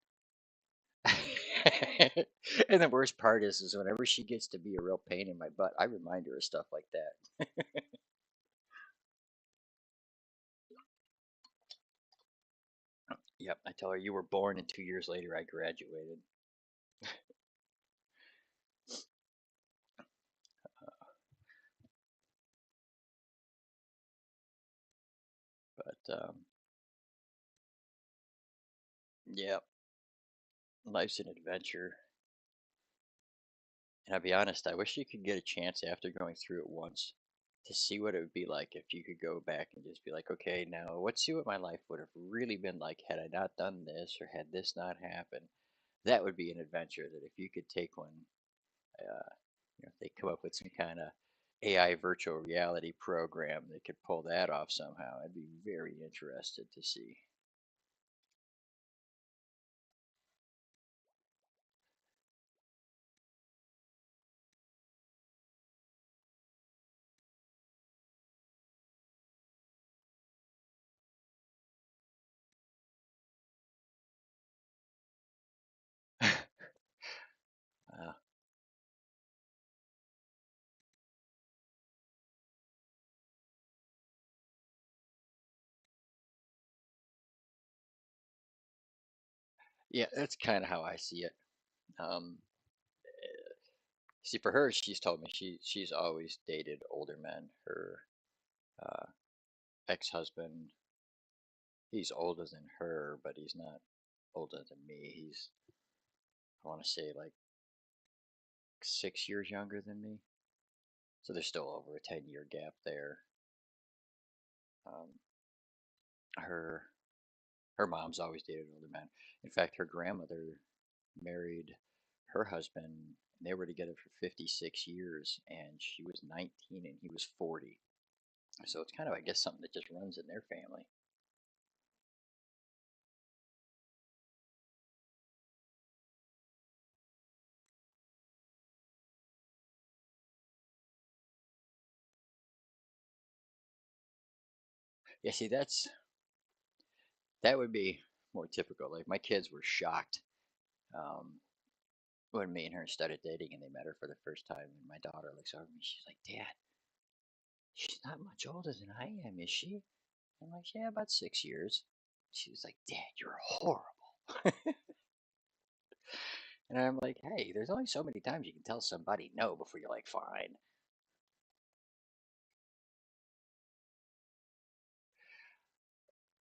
And the worst part is whenever she gets to be a real pain in my butt, I remind her of stuff like that. Yep, I tell her you were born, and 2 years later I graduated. But yeah, life's an adventure. And I'll be honest, I wish you could get a chance after going through it once to see what it would be like if you could go back and just be like, okay, now let's see what my life would have really been like had I not done this or had this not happened. That would be an adventure that if you could take one, if they come up with some kind of AI virtual reality program that could pull that off somehow, I'd be very interested to see. uh, yeah, that's kind of how I see it. Um, See, for her, she's told me she's always dated older men. Her uh, ex-husband, he's older than her, but he's not older than me. He's, I want to say, like 6 years younger than me. So there's still over a 10-year gap there. Um, her her mom's always dated older men. In fact, her grandmother married her husband, and they were together for 56 years, and she was 19 and he was 40. So it's kind of, I guess, something that just runs in their family. Yeah, see, that would be more typical. Like my kids were shocked um, when me and her started dating and they met her for the first time. And my daughter looks over at me. She's like, "Dad, she's not much older than I am, is she?" I'm like, "Yeah, about 6 years." She was like, "Dad, you're horrible." And I'm like, "Hey, there's only so many times you can tell somebody no before you're like, fine."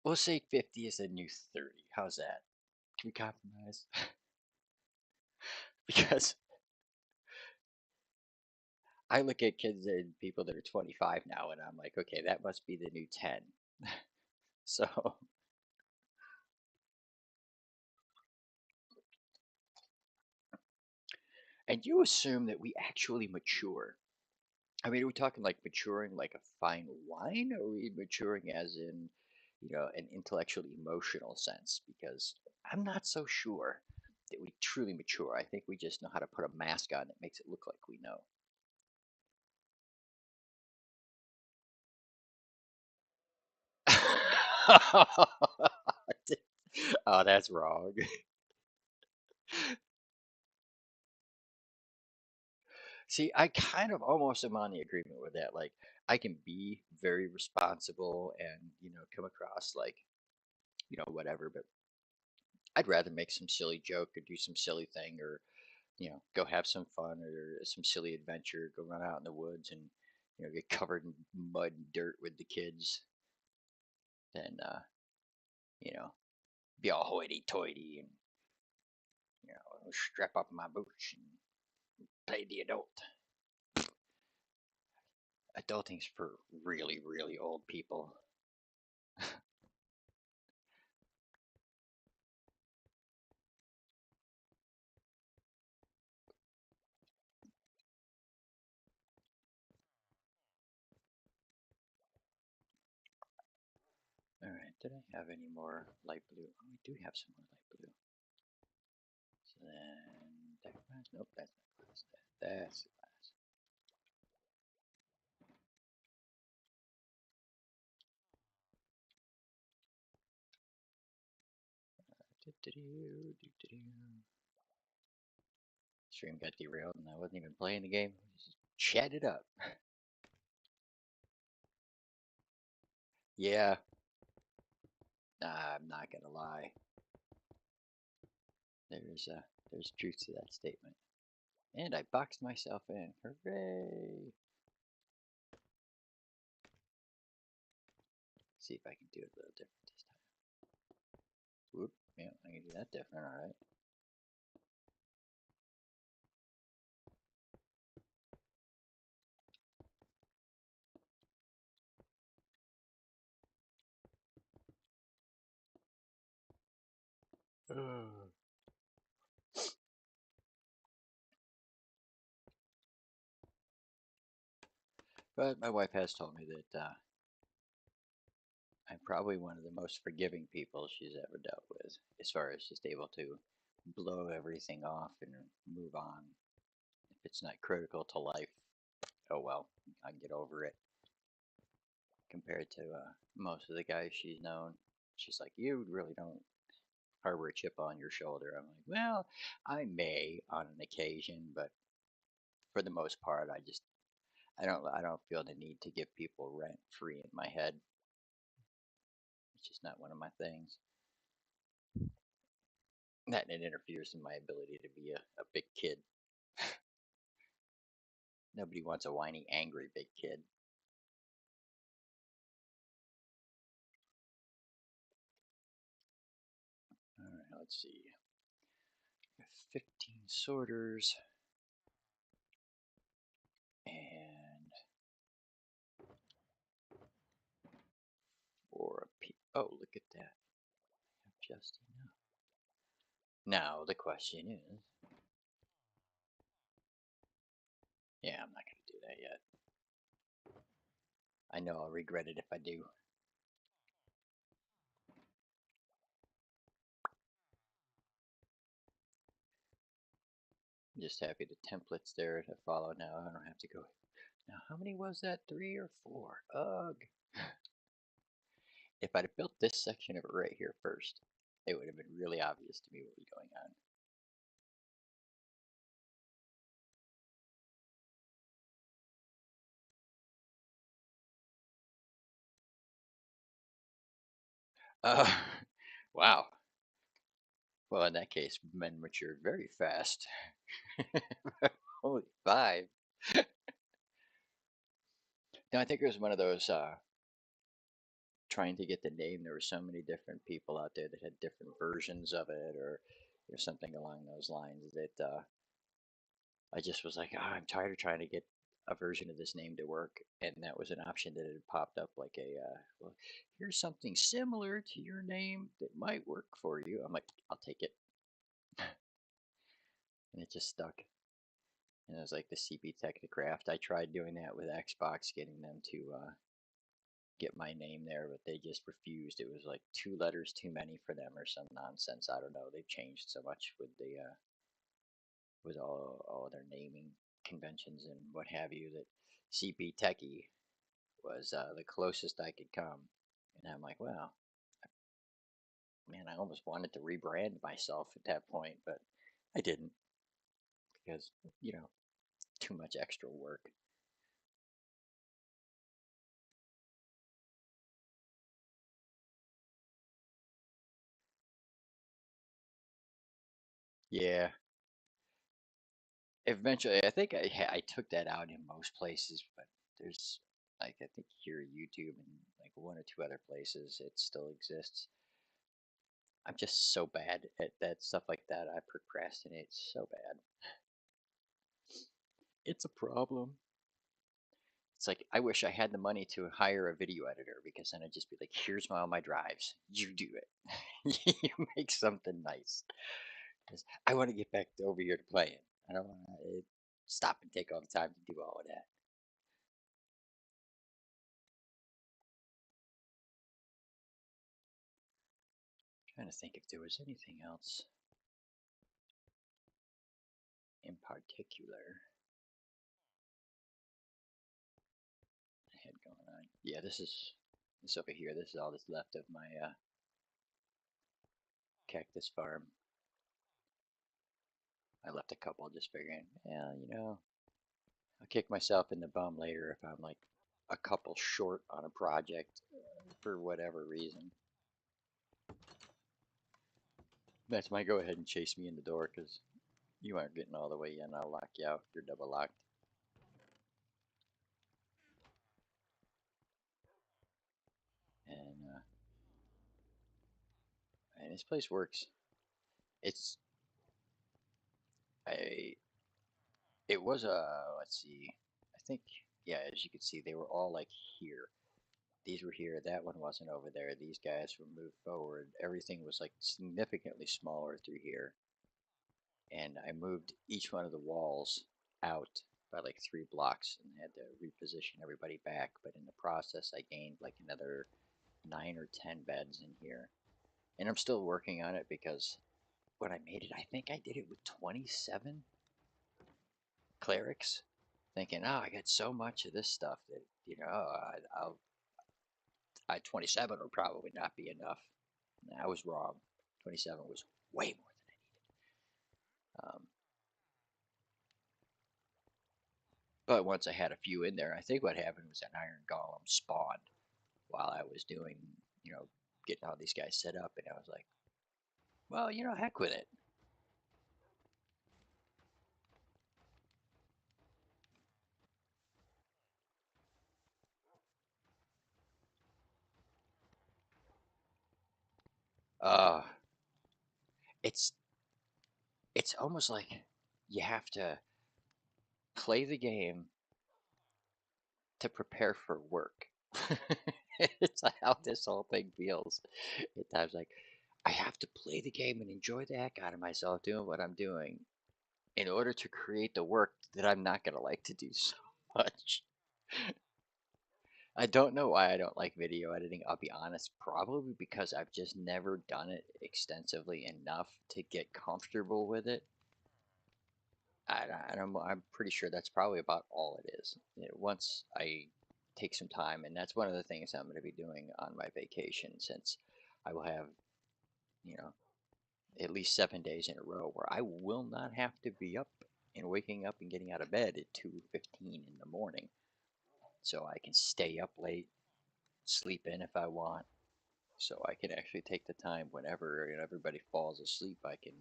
We'll say 50 is the new 30. How's that? Can we compromise? Because I look at kids and people that are 25 now, and I'm like, okay, that must be the new 10. So, and you assume that we actually mature. I mean, are we talking like maturing like a fine wine, or are we maturing as in, an intellectual, emotional sense? Because I'm not so sure that we truly mature. I think we just know how to put a mask on that makes it look like we know. Oh, that's wrong. See, I kind of almost am on the agreement with that. Like, I can be very responsible and, come across like, whatever, but I'd rather make some silly joke or do some silly thing or, go have some fun or some silly adventure, go run out in the woods and, get covered in mud and dirt with the kids than, you know, be all hoity-toity and, strap up my boots and play the adult. Adulting's for really, really old people. All right, did I have any more light blue? Oh, I do have some more light blue. So then, that glass? Nope, that's not glass. That's glass. Stream got derailed and I wasn't even playing the game. Just chatted up. Yeah, I'm not gonna lie. There's truth to that statement. And I boxed myself in. Hooray! See if I can do it a little different this time. Whoop, yeah, I can do that different, alright. But my wife has told me that I'm probably one of the most forgiving people she's ever dealt with, as far as just able to blow everything off and move on. If it's not critical to life, oh well, I can get over it. Compared to most of the guys she's known, she's like, you really don't harbor a chip on your shoulder. I'm like, well, I may on an occasion, but for the most part, I don't feel the need to give people rent free in my head. It's just not one of my things. That and it interferes in my ability to be a big kid. Nobody wants a whiny, angry big kid. All right, let's see. 15 sorters and 4 Oh, look at that. Just enough. Now the question is, yeah, I'm not going to do that yet. I know I'll regret it if I do. I'm just happy the template's there to follow now. I don't have to go. Now, how many was that? 3 or 4? Ugh. If I'd have built this section of it right here first, it would have been really obvious to me what was going on. Wow. Well, in that case, men matured very fast. Holy 5. No, I think it was one of those trying to get the name. There were so many different people out there that had different versions of it, or something along those lines. That I just was like, I'm tired of trying to get a version of this name to work, and that was an option that had popped up, like well, here's something similar to your name that might work for you. I'm like, I'll take it, and it just stuck. And it was like the CPtechnicraft. I tried doing that with Xbox, getting them to get my name there, but they just refused. It was like 2 letters too many for them, or some nonsense. I don't know. They've changed so much with the with all their naming conventions and what have you, that CP Techie was the closest I could come. And I'm like, well, man, I almost wanted to rebrand myself at that point, but I didn't, because, too much extra work. Yeah, eventually, I think I took that out in most places, but there's, like, I think here YouTube and like one or two other places it still exists. I'm just so bad at that stuff like that. I procrastinate so bad. It's a problem. It's like I wish I had the money to hire a video editor, because then I'd just be like, here's all my drives. You do it. You make something nice. 'Cause I want to get back over here to playing. I don't want to stop and take all the time to do all of that. Trying to think if there was anything else in particular I had going on. Yeah, this over here. This is all that's left of my cactus farm. I left a couple just figuring, yeah, I'll kick myself in the bum later if I'm like a couple short on a project for whatever reason. That's my go ahead and chase me in the door, because you aren't getting all the way in. I'll lock you out. You're double locked. And this place works. It's I it was a, let's see, I think, yeah, as you can see, they were all like here. These were here. That one wasn't over there. These guys were moved forward. Everything was like significantly smaller through here. And I moved each one of the walls out by like 3 blocks and had to reposition everybody back. But in the process, I gained like another 9 or 10 beds in here. And I'm still working on it, because when I made it, I think I did it with 27 clerics, thinking, oh, I got so much of this stuff that, I'll 27 would probably not be enough. I was wrong. 27 was way more than I needed. But once I had a few in there, I think what happened was an iron golem spawned while I was doing, getting all these guys set up, and I was like, well, heck with it. Uh, it's it's almost like you have to play the game to prepare for work. It's like how this whole thing feels. At times, like I have to play the game and enjoy the heck out of myself doing what I'm doing in order to create the work that I'm not gonna like to do so much. I don't know why I don't like video editing. I'll be honest, probably because I've just never done it extensively enough to get comfortable with it. I'm pretty sure that's probably about all it is. Once I take some time, and that's one of the things I'm going to be doing on my vacation, since I will have, you know, at least 7 days in a row where I will not have to be up and waking up and getting out of bed at 2:15 in the morning. So I can stay up late, sleep in if I want. So I can actually take the time whenever everybody falls asleep. I can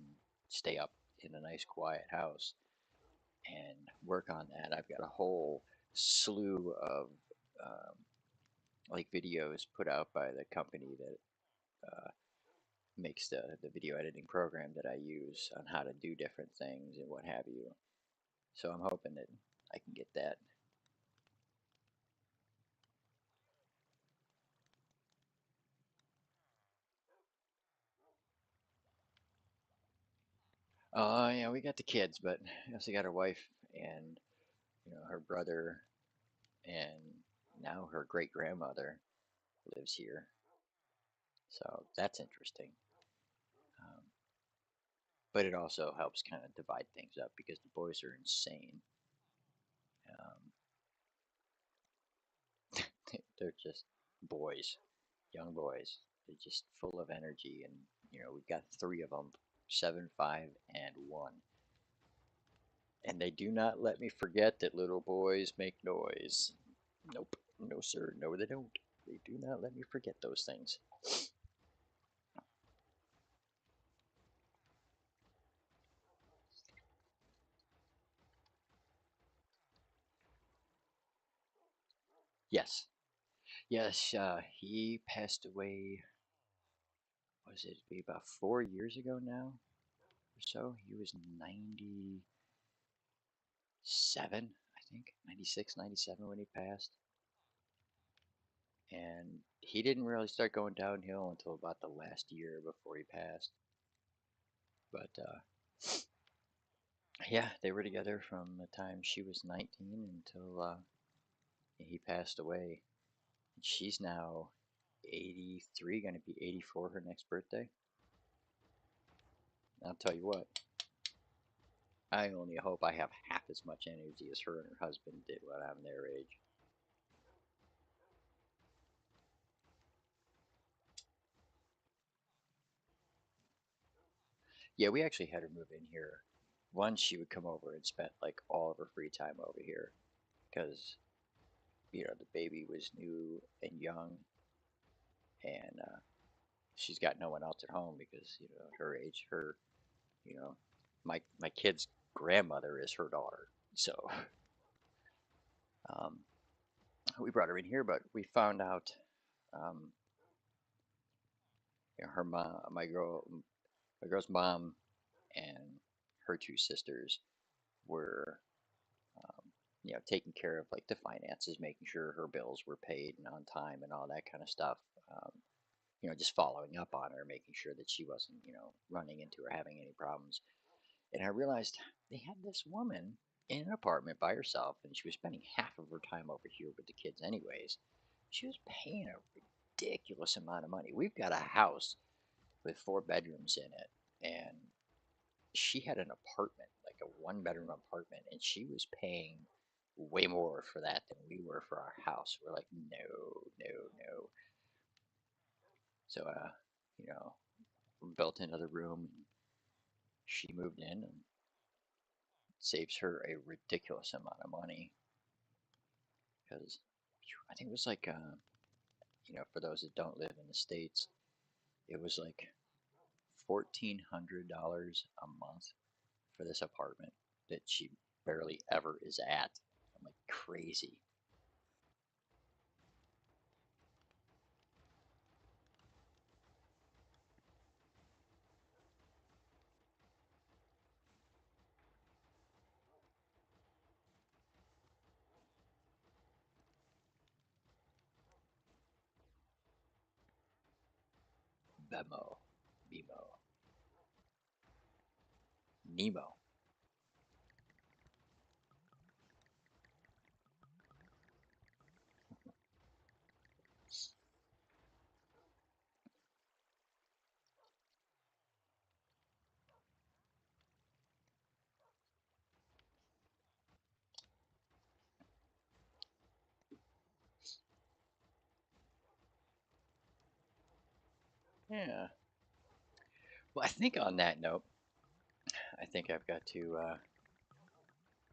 stay up in a nice quiet house and work on that. I've got a whole slew of um, like videos put out by the company that makes the video editing program that I use on how to do different things and what have you. So I'm hoping that I can get that. Yeah, we got the kids, but we also got her wife and her brother, and now her great grandmother lives here. So that's interesting. Um, but it also helps kind of divide things up because the boys are insane. Um, they're just boys, young boys. They're just full of energy, and we've got three of them, 7, 5, and 1. And they do not let me forget that little boys make noise. Nope, no sir, no they don't. They do not let me forget those things. Yes, yes. He passed away. Was it be about 4 years ago now or so? He was 97, I think, 96, 97 when he passed. And he didn't really start going downhill until about the last year before he passed. But yeah, they were together from the time she was 19 until he passed away. She's now 83, going to be 84 her next birthday. I'll tell you what, I only hope I have half as much energy as her and her husband did when I'm their age. Yeah, we actually had her move in here. Once she would come over and spent like all of her free time over here because the baby was new and young, and she's got no one else at home because her age, her you know my kid's grandmother is her daughter. So um, we brought her in here, but we found out um, her mom, my girl's mom, and her two sisters were taking care of like the finances, making sure her bills were paid and on time and all that kind of stuff. Um, just following up on her, making sure that she wasn't, running into or having any problems. And I realized they had this woman in an apartment by herself, and she was spending half of her time over here with the kids, anyways. She was paying a ridiculous amount of money. We've got a house with 4 bedrooms in it, and she had an apartment, like a 1 bedroom apartment, and she was paying way more for that than we were for our house. We're like, no, no, no. So, you know, we built another room. And she moved in and saves her a ridiculous amount of money because I think it was like, for those that don't live in the States, it was like $1,400 a month for this apartment that she barely ever is at. I'm like, crazy. Bemo, Bemo, Nemo. Yeah. Well, I think on that note, I think I've got to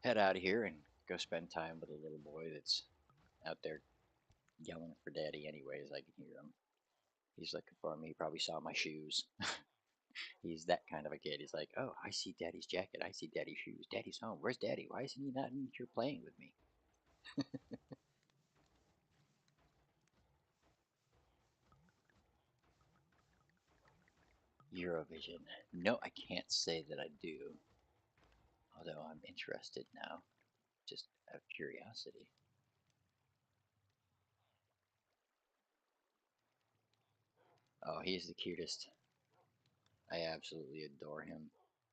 head out of here and go spend time with a little boy that's out there yelling for daddy anyways. I can hear him. He's looking for me. He probably saw my shoes. He's that kind of a kid. He's like, oh, I see daddy's jacket. I see daddy's shoes. Daddy's home. Where's daddy? Why isn't he not in here playing with me? Eurovision. No, I can't say that I do, although I'm interested now, just out of curiosity. Oh, he is the cutest. I absolutely adore him.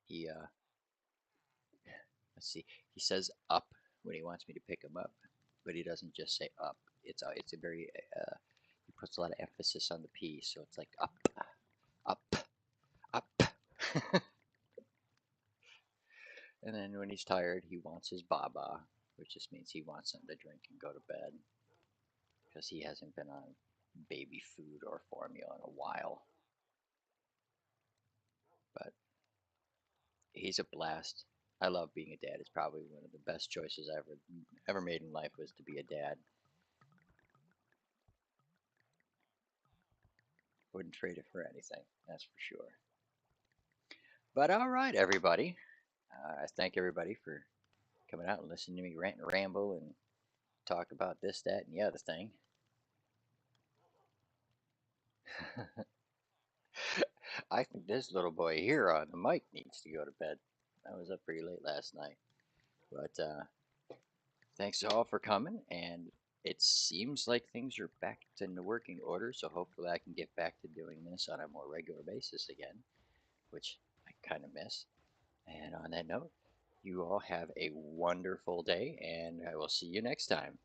He, let's see, he says up when he wants me to pick him up, but he doesn't just say up. It's a very, he puts a lot of emphasis on the P, so it's like up, up, up. And then when he's tired, he wants his baba, which just means he wants something to drink and go to bed because he hasn't been on baby food or formula in a while. But he's a blast. I love being a dad. It's probably one of the best choices I ever made in life was to be a dad. Wouldn't trade it for anything, that's for sure. But all right, everybody. I thank everybody for coming out and listening to me rant and ramble and talk about this, that, and the other thing. I think this little boy here on the mic needs to go to bed. I was up pretty late last night. But thanks all for coming. And it seems like things are back in the working order. So hopefully I can get back to doing this on a more regular basis again, which I kind of miss. And on that note, you all have a wonderful day, and I will see you next time.